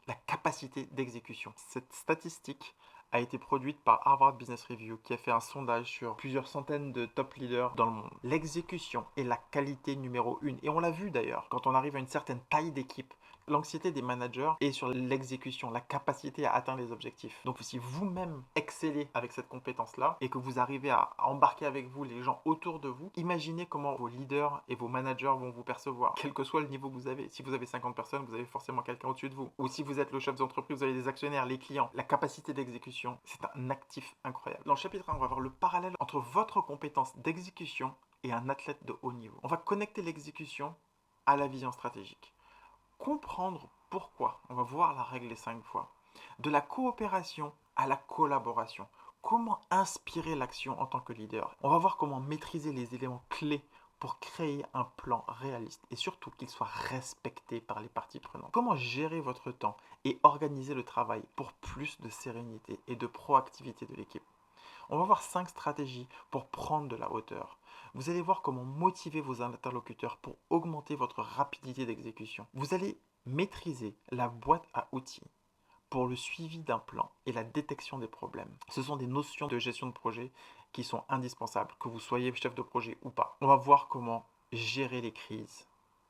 La capacité d'exécution. Cette statistique a été produite par Harvard Business Review qui a fait un sondage sur plusieurs centaines de top leaders dans le monde. L'exécution est la qualité numéro 1. Et on l'a vu d'ailleurs, quand on arrive à une certaine taille d'équipe, L'anxiété des managers est sur l'exécution, la capacité à atteindre les objectifs. Donc si vous-même excellez avec cette compétence-là et que vous arrivez à embarquer avec vous les gens autour de vous, imaginez comment vos leaders et vos managers vont vous percevoir, quel que soit le niveau que vous avez. Si vous avez 50 personnes, vous avez forcément quelqu'un au-dessus de vous. Ou si vous êtes le chef d'entreprise, vous avez des actionnaires, les clients. La capacité d'exécution, c'est un actif incroyable. Dans le chapitre 1, on va voir le parallèle entre votre compétence d'exécution et un athlète de haut niveau. On va connecter l'exécution à la vision stratégique. Comprendre pourquoi, on va voir la règle des 5 fois. De la coopération à la collaboration. Comment inspirer l'action en tant que leader. On va voir comment maîtriser les éléments clés pour créer un plan réaliste et surtout qu'il soit respecté par les parties prenantes. Comment gérer votre temps et organiser le travail pour plus de sérénité et de proactivité de l'équipe. On va voir 5 stratégies pour prendre de la hauteur. Vous allez voir comment motiver vos interlocuteurs pour augmenter votre rapidité d'exécution. Vous allez maîtriser la boîte à outils pour le suivi d'un plan et la détection des problèmes. Ce sont des notions de gestion de projet qui sont indispensables, que vous soyez chef de projet ou pas. On va voir comment gérer les crises.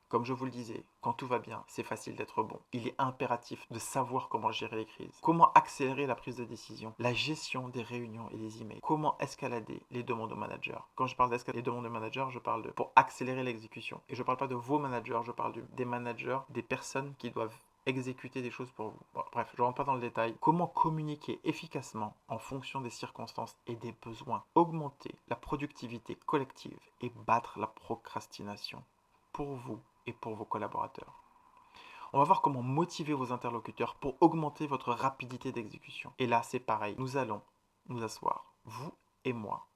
Comme je vous le disais, quand tout va bien, c'est facile d'être bon. Il est impératif de savoir comment gérer les crises. Comment accélérer la prise de décision, la gestion des réunions et des emails. Comment escalader les demandes aux managers. Quand je parle d'escalader les demandes aux managers, je parle de pour accélérer l'exécution. Et je ne parle pas de vos managers, je parle des managers, des personnes qui doivent exécuter des choses pour vous. Bon, bref, je ne rentre pas dans le détail. Comment communiquer efficacement en fonction des circonstances et des besoins. Augmenter la productivité collective et battre la procrastination pour vous et pour vos collaborateurs. On va voir comment motiver vos interlocuteurs pour augmenter votre rapidité d'exécution. Et là, c'est pareil. Nous allons nous asseoir, vous et moi,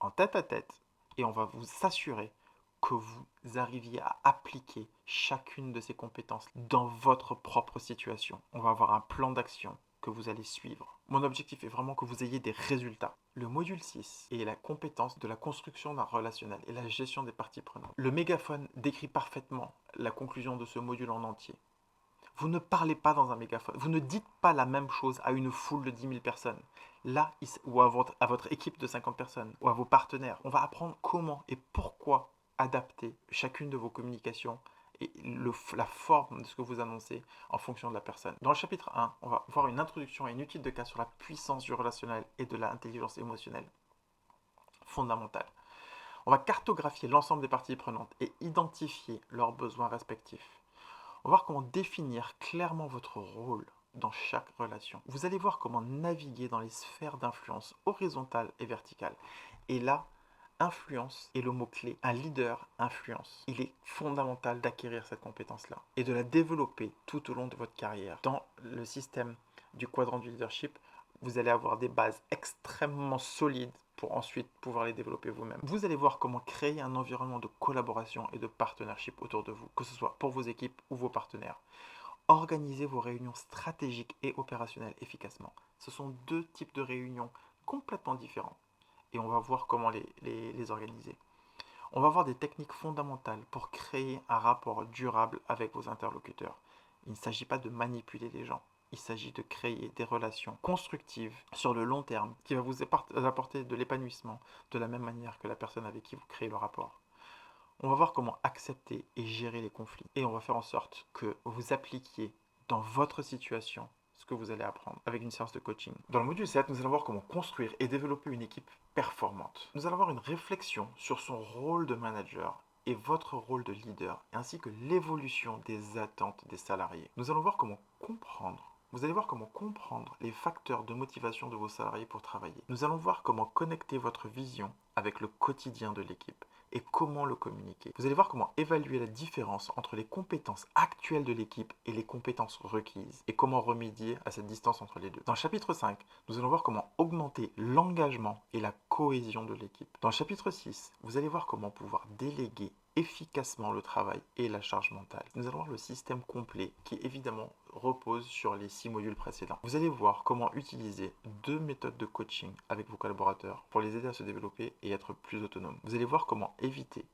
en tête à tête, et on va vous assurer que vous arriviez à appliquer chacune de ces compétences dans votre propre situation. On va avoir un plan d'action que vous allez suivre. Mon objectif est vraiment que vous ayez des résultats. Le module 6 est la compétence de la construction d'un relationnel et la gestion des parties prenantes. Le mégaphone décrit parfaitement la conclusion de ce module en entier. Vous ne parlez pas dans un mégaphone. Vous ne dites pas la même chose à une foule de 10 000 personnes. Là, ou à votre équipe de 50 personnes, ou à vos partenaires. On va apprendre comment et pourquoi adapter chacune de vos communications et la forme de ce que vous annoncez en fonction de la personne. Dans le chapitre 1, on va voir une introduction et une étude de cas sur la puissance du relationnel et de l'intelligence émotionnelle fondamentale. On va cartographier l'ensemble des parties prenantes et identifier leurs besoins respectifs. On va voir comment définir clairement votre rôle dans chaque relation. Vous allez voir comment naviguer dans les sphères d'influence horizontales et verticales. Et là, influence est le mot-clé. Un leader influence. Il est fondamental d'acquérir cette compétence-là et de la développer tout au long de votre carrière. Dans le système du quadrant du leadership, vous allez avoir des bases extrêmement solides pour ensuite pouvoir les développer vous-même. Vous allez voir comment créer un environnement de collaboration et de partnership autour de vous, que ce soit pour vos équipes ou vos partenaires. Organisez vos réunions stratégiques et opérationnelles efficacement. Ce sont deux types de réunions complètement différents et on va voir comment les organiser. On va voir des techniques fondamentales pour créer un rapport durable avec vos interlocuteurs. Il ne s'agit pas de manipuler les gens. Il s'agit de créer des relations constructives sur le long terme qui va vous apporter de l'épanouissement de la même manière que la personne avec qui vous créez le rapport. On va voir comment accepter et gérer les conflits. Et on va faire en sorte que vous appliquiez dans votre situation ce que vous allez apprendre avec une séance de coaching. Dans le module 7, nous allons voir comment construire et développer une équipe performante. Nous allons avoir une réflexion sur son rôle de manager et votre rôle de leader, ainsi que l'évolution des attentes des salariés. Nous allons voir comment comprendre. Vous allez voir comment comprendre les facteurs de motivation de vos salariés pour travailler. Nous allons voir comment connecter votre vision avec le quotidien de l'équipe et comment le communiquer. Vous allez voir comment évaluer la différence entre les compétences actuelles de l'équipe et les compétences requises et comment remédier à cette distance entre les deux. Dans le chapitre 5, nous allons voir comment augmenter l'engagement et la cohésion de l'équipe. Dans le chapitre 6, vous allez voir comment pouvoir déléguer efficacement le travail et la charge mentale. Nous allons voir le système complet qui évidemment repose sur les 6 modules précédents. Vous allez voir comment utiliser 2 méthodes de coaching avec vos collaborateurs pour les aider à se développer et être plus autonomes. Vous allez voir comment éviter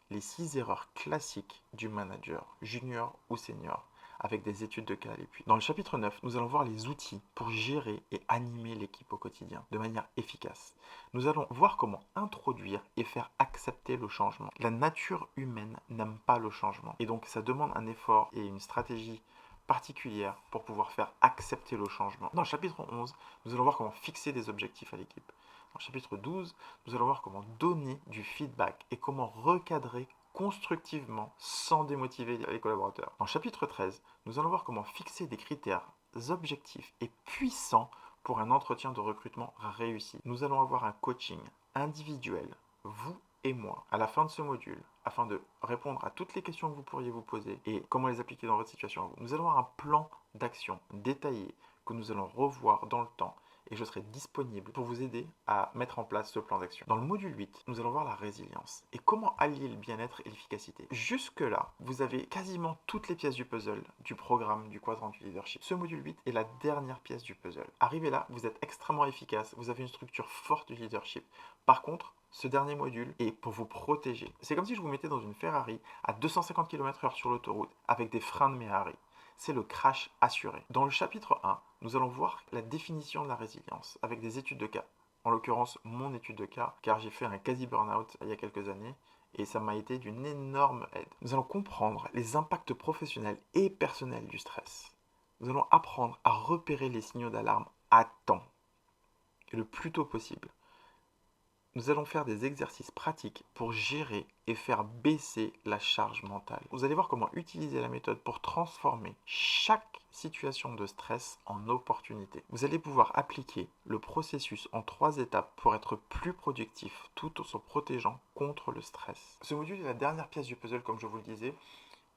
les 6 erreurs classiques du manager, junior ou senior, avec des études de cas à l'appui. Dans le chapitre 9, nous allons voir les outils pour gérer et animer l'équipe au quotidien de manière efficace. Nous allons voir comment introduire et faire accepter le changement. La nature humaine n'aime pas le changement et donc ça demande un effort et une stratégie particulière pour pouvoir faire accepter le changement. Dans le chapitre 11, nous allons voir comment fixer des objectifs à l'équipe. Dans le chapitre 12, nous allons voir comment donner du feedback et comment recadrer constructivement sans démotiver les collaborateurs. Dans le chapitre 13, nous allons voir comment fixer des critères objectifs et puissants pour un entretien de recrutement réussi. Nous allons avoir un coaching individuel, vous et moi, à la fin de ce module, afin de répondre à toutes les questions que vous pourriez vous poser et comment les appliquer dans votre situation à vous. Nous allons avoir un plan d'action détaillé que nous allons revoir dans le temps et je serai disponible pour vous aider à mettre en place ce plan d'action. Dans le module 8, nous allons voir la résilience et comment allier le bien-être et l'efficacité. Jusque-là, vous avez quasiment toutes les pièces du puzzle du programme du quadrant du leadership. Ce module 8 est la dernière pièce du puzzle. Arrivé là, vous êtes extrêmement efficace, vous avez une structure forte du leadership. Par contre, ce dernier module est pour vous protéger. C'est comme si je vous mettais dans une Ferrari à 250 km/h sur l'autoroute avec des freins de Ferrari. C'est le crash assuré. Dans le chapitre 1, nous allons voir la définition de la résilience avec des études de cas. En l'occurrence, mon étude de cas, car j'ai fait un quasi burn-out il y a quelques années et ça m'a été d'une énorme aide. Nous allons comprendre les impacts professionnels et personnels du stress. Nous allons apprendre à repérer les signaux d'alarme à temps et le plus tôt possible. Nous allons faire des exercices pratiques pour gérer et faire baisser la charge mentale. Vous allez voir comment utiliser la méthode pour transformer chaque situation de stress en opportunité. Vous allez pouvoir appliquer le processus en 3 étapes pour être plus productif tout en se protégeant contre le stress. Ce module est la dernière pièce du puzzle, comme je vous le disais,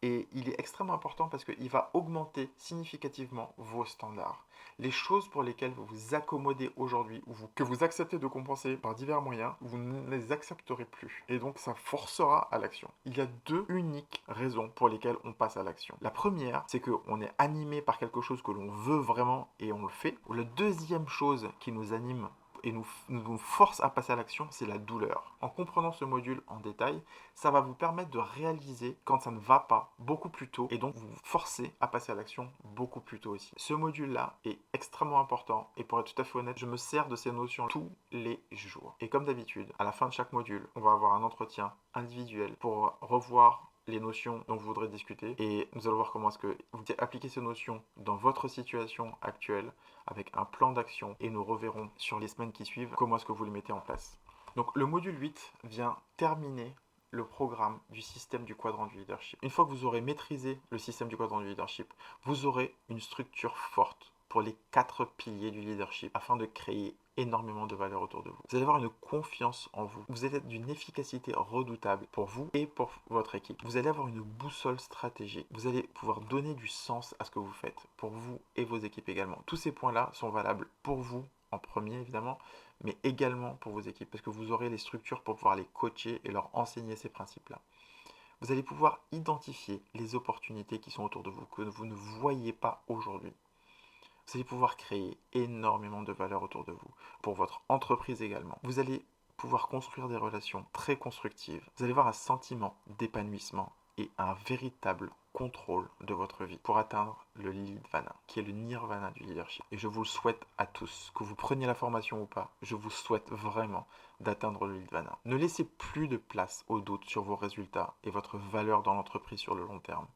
et il est extrêmement important parce qu'il va augmenter significativement vos standards. Les choses pour lesquelles vous vous accommodez aujourd'hui ou que vous acceptez de compenser par divers moyens, vous ne les accepterez plus. Et donc ça forcera à l'action. Il y a 2 uniques raisons pour lesquelles on passe à l'action. La première, c'est qu'on est animé par quelque chose que l'on veut vraiment et on le fait. La deuxième chose qui nous anime et nous force à passer à l'action, c'est la douleur. En comprenant ce module en détail, ça va vous permettre de réaliser quand ça ne va pas beaucoup plus tôt et donc vous forcer à passer à l'action beaucoup plus tôt aussi. Ce module-là est extrêmement important et pour être tout à fait honnête, je me sers de ces notions tous les jours. Et comme d'habitude, à la fin de chaque module, on va avoir un entretien individuel pour revoir les notions dont vous voudrez discuter et nous allons voir comment est-ce que vous appliquez ces notions dans votre situation actuelle avec un plan d'action et nous reverrons sur les semaines qui suivent comment est-ce que vous les mettez en place. Donc le module 8 vient terminer le programme du système du quadrant du leadership. Une fois que vous aurez maîtrisé le système du quadrant du leadership, vous aurez une structure forte pour les 4 piliers du leadership afin de créer énormément de valeur autour de vous. Vous allez avoir une confiance en vous. Vous allez être d'une efficacité redoutable pour vous et pour votre équipe. Vous allez avoir une boussole stratégique. Vous allez pouvoir donner du sens à ce que vous faites pour vous et vos équipes également. Tous ces points-là sont valables pour vous en premier évidemment, mais également pour vos équipes parce que vous aurez les structures pour pouvoir les coacher et leur enseigner ces principes-là. Vous allez pouvoir identifier les opportunités qui sont autour de vous, que vous ne voyez pas aujourd'hui. Vous allez pouvoir créer énormément de valeur autour de vous, pour votre entreprise également. Vous allez pouvoir construire des relations très constructives. Vous allez avoir un sentiment d'épanouissement et un véritable contrôle de votre vie pour atteindre le Leadvana, qui est le nirvana du leadership. Et je vous le souhaite à tous, que vous preniez la formation ou pas, je vous souhaite vraiment d'atteindre le Leadvana. Ne laissez plus de place aux doutes sur vos résultats et votre valeur dans l'entreprise sur le long terme.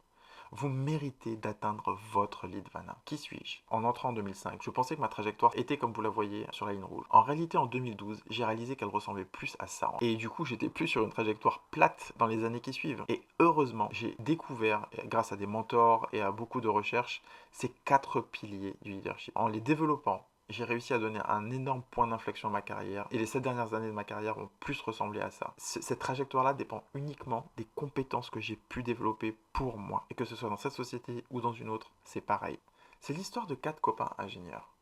Vous méritez d'atteindre votre Leadvana. Qui suis-je? En entrant en 2005, je pensais que ma trajectoire était comme vous la voyez sur la ligne rouge. En réalité, en 2012, j'ai réalisé qu'elle ressemblait plus à ça. Et du coup, j'étais plus sur une trajectoire plate dans les années qui suivent. Et heureusement, j'ai découvert, grâce à des mentors et à beaucoup de recherches, ces 4 piliers du leadership. En les développant, j'ai réussi à donner un énorme point d'inflexion à ma carrière et les 7 dernières années de ma carrière ont plus ressemblé à ça. Cette trajectoire-là dépend uniquement des compétences que j'ai pu développer pour moi. Et que ce soit dans cette société ou dans une autre, c'est pareil. C'est l'histoire de 4 copains ingénieurs.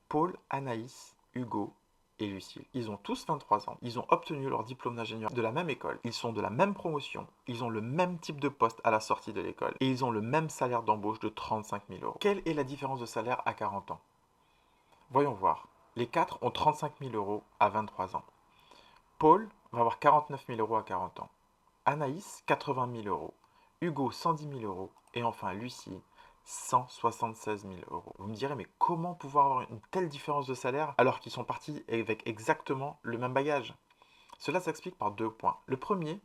Paul, Anaïs, Hugo et Lucille. Ils ont tous 23 ans. Ils ont obtenu leur diplôme d'ingénieur de la même école. Ils sont de la même promotion. Ils ont le même type de poste à la sortie de l'école. Et ils ont le même salaire d'embauche de 35 000 euros. Quelle est la différence de salaire à 40 ans? Voyons voir. Les 4 ont 35 000 euros à 23 ans. Paul va avoir 49 000 euros à 40 ans. Anaïs, 80 000 euros. Hugo, 110 000 euros. Et enfin Lucie, 176 000 euros. Vous me direz, mais comment pouvoir avoir une telle différence de salaire alors qu'ils sont partis avec exactement le même bagage? Cela s'explique par 2 points. Le premier,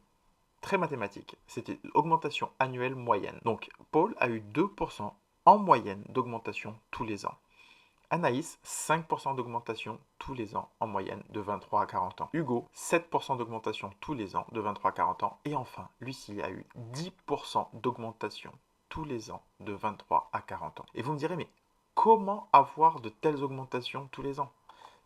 très mathématique, c'était augmentation annuelle moyenne. Donc Paul a eu 2% en moyenne d'augmentation tous les ans. Anaïs, 5% d'augmentation tous les ans en moyenne de 23 à 40 ans. Hugo, 7% d'augmentation tous les ans de 23 à 40 ans. Et enfin, Lucie a eu 10% d'augmentation tous les ans de 23 à 40 ans. Et vous me direz, mais comment avoir de telles augmentations tous les ans?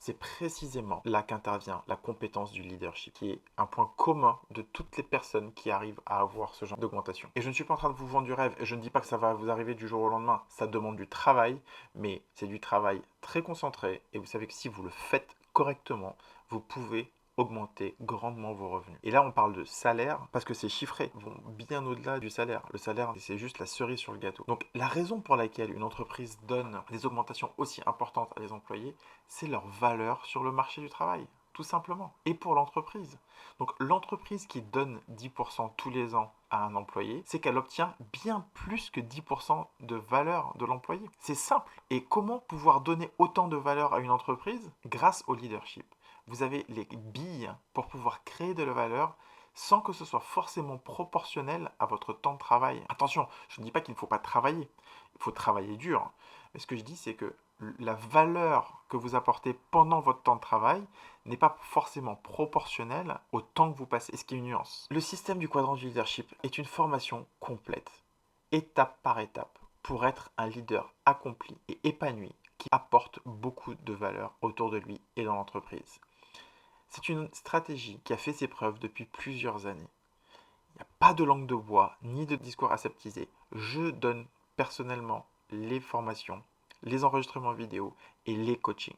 C'est précisément là qu'intervient la compétence du leadership, qui est un point commun de toutes les personnes qui arrivent à avoir ce genre d'augmentation. Et je ne suis pas en train de vous vendre du rêve, et je ne dis pas que ça va vous arriver du jour au lendemain. Ça demande du travail, mais c'est du travail très concentré, et vous savez que si vous le faites correctement, vous pouvez augmenter grandement vos revenus. Et là, on parle de salaire parce que ces chiffrés vont bien au-delà du salaire. Le salaire, c'est juste la cerise sur le gâteau. Donc, la raison pour laquelle une entreprise donne des augmentations aussi importantes à des employés, c'est leur valeur sur le marché du travail, tout simplement. Et pour l'entreprise. Donc, l'entreprise qui donne 10% tous les ans à un employé, c'est qu'elle obtient bien plus que 10% de valeur de l'employé. C'est simple. Et comment pouvoir donner autant de valeur à une entreprise? Grâce au leadership. Vous avez les billes pour pouvoir créer de la valeur sans que ce soit forcément proportionnel à votre temps de travail. Attention, je ne dis pas qu'il ne faut pas travailler. Il faut travailler dur. Mais ce que je dis, c'est que la valeur que vous apportez pendant votre temps de travail n'est pas forcément proportionnelle au temps que vous passez. Et ce qui est une nuance. Le système du quadrant du leadership est une formation complète, étape par étape, pour être un leader accompli et épanoui qui apporte beaucoup de valeur autour de lui et dans l'entreprise. C'est une stratégie qui a fait ses preuves depuis plusieurs années. Il n'y a pas de langue de bois ni de discours aseptisé. Je donne personnellement les formations, les enregistrements vidéo et les coachings.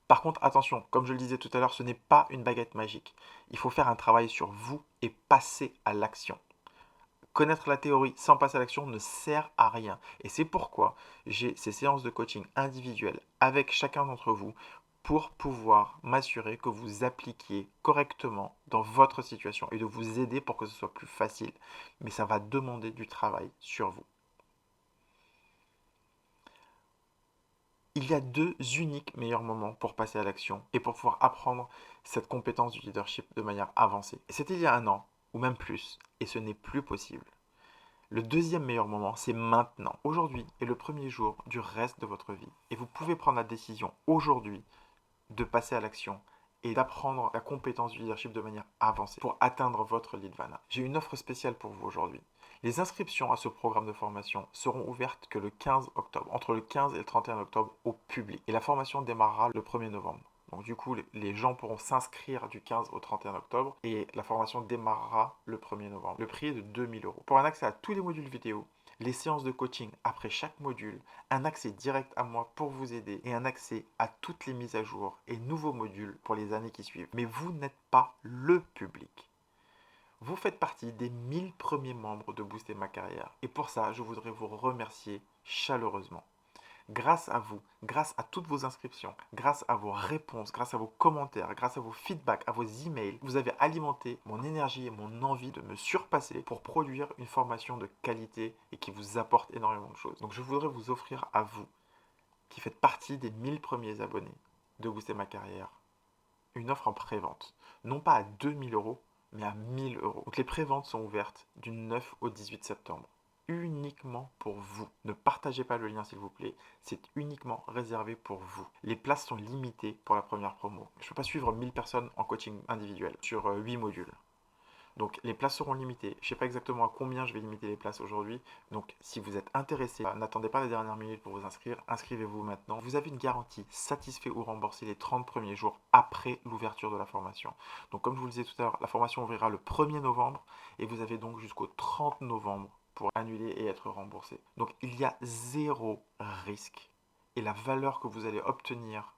Par contre, attention, comme je le disais tout à l'heure, ce n'est pas une baguette magique. Il faut faire un travail sur vous et passer à l'action. Connaître la théorie sans passer à l'action ne sert à rien. Et c'est pourquoi j'ai ces séances de coaching individuelles avec chacun d'entre vous pour pouvoir m'assurer que vous appliquiez correctement dans votre situation et de vous aider pour que ce soit plus facile. Mais ça va demander du travail sur vous. Il y a deux uniques meilleurs moments pour passer à l'action et pour pouvoir apprendre cette compétence du leadership de manière avancée. C'était il y a un an, ou même plus, et ce n'est plus possible. Le deuxième meilleur moment, c'est maintenant. Aujourd'hui est le premier jour du reste de votre vie. Et vous pouvez prendre la décision aujourd'hui de passer à l'action et d'apprendre la compétence du leadership de manière avancée pour atteindre votre leadvana. J'ai une offre spéciale pour vous aujourd'hui. Les inscriptions à ce programme de formation seront ouvertes que le 15 octobre, entre le 15 et le 31 octobre au public. Et la formation démarrera le 1er novembre. Donc du coup, les gens pourront s'inscrire du 15 au 31 octobre et la formation démarrera le 1er novembre. Le prix est de 2 000 euros. Pour un accès à tous les modules vidéo, les séances de coaching après chaque module, un accès direct à moi pour vous aider et un accès à toutes les mises à jour et nouveaux modules pour les années qui suivent. Mais vous n'êtes pas le public. Vous faites partie des 1000 premiers membres de Booster ma carrière. Et pour ça, je voudrais vous remercier chaleureusement. Grâce à vous, grâce à toutes vos inscriptions, grâce à vos réponses, grâce à vos commentaires, grâce à vos feedbacks, à vos emails, vous avez alimenté mon énergie et mon envie de me surpasser pour produire une formation de qualité et qui vous apporte énormément de choses. Donc je voudrais vous offrir à vous, qui faites partie des 1000 premiers abonnés de Booster ma carrière, une offre en pré-vente. Non pas à 2000 euros, mais à 1000 euros. Donc les pré-ventes sont ouvertes du 9 au 18 septembre. Uniquement pour vous. Ne partagez pas le lien s'il vous plaît. C'est uniquement réservé pour vous. Les places sont limitées pour la première promo. Je ne peux pas suivre 1000 personnes en coaching individuel sur 8 modules. Donc les places seront limitées. Je ne sais pas exactement à combien je vais limiter les places aujourd'hui. Donc si vous êtes intéressé, n'attendez pas la dernière minute pour vous inscrire. Inscrivez-vous maintenant. Vous avez une garantie satisfait ou remboursé les 30 premiers jours après l'ouverture de la formation. Donc comme je vous le disais tout à l'heure, la formation ouvrira le 1er novembre et vous avez donc jusqu'au 30 novembre pour annuler et être remboursé. Donc il y a zéro risque. Et la valeur que vous allez obtenir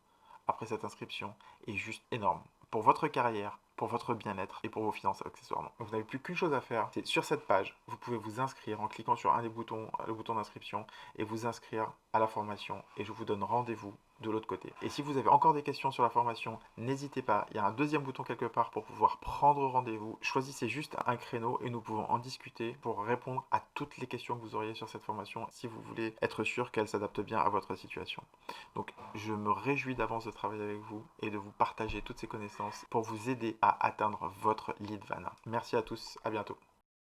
après cette inscription est juste énorme. Pour votre carrière, pour votre bien-être et pour vos finances accessoirement. Donc vous n'avez plus qu'une chose à faire, c'est sur cette page, vous pouvez vous inscrire en cliquant sur un des boutons, le bouton d'inscription, et vous inscrire à la formation, et je vous donne rendez-vous de l'autre côté. Et si vous avez encore des questions sur la formation, n'hésitez pas, il y a un deuxième bouton quelque part pour pouvoir prendre rendez-vous. Choisissez juste un créneau et nous pouvons en discuter pour répondre à toutes les questions que vous auriez sur cette formation si vous voulez être sûr qu'elle s'adapte bien à votre situation. Donc je me réjouis d'avance de travailler avec vous et de vous partager toutes ces connaissances pour vous aider à atteindre votre lead van. Merci à tous, à bientôt.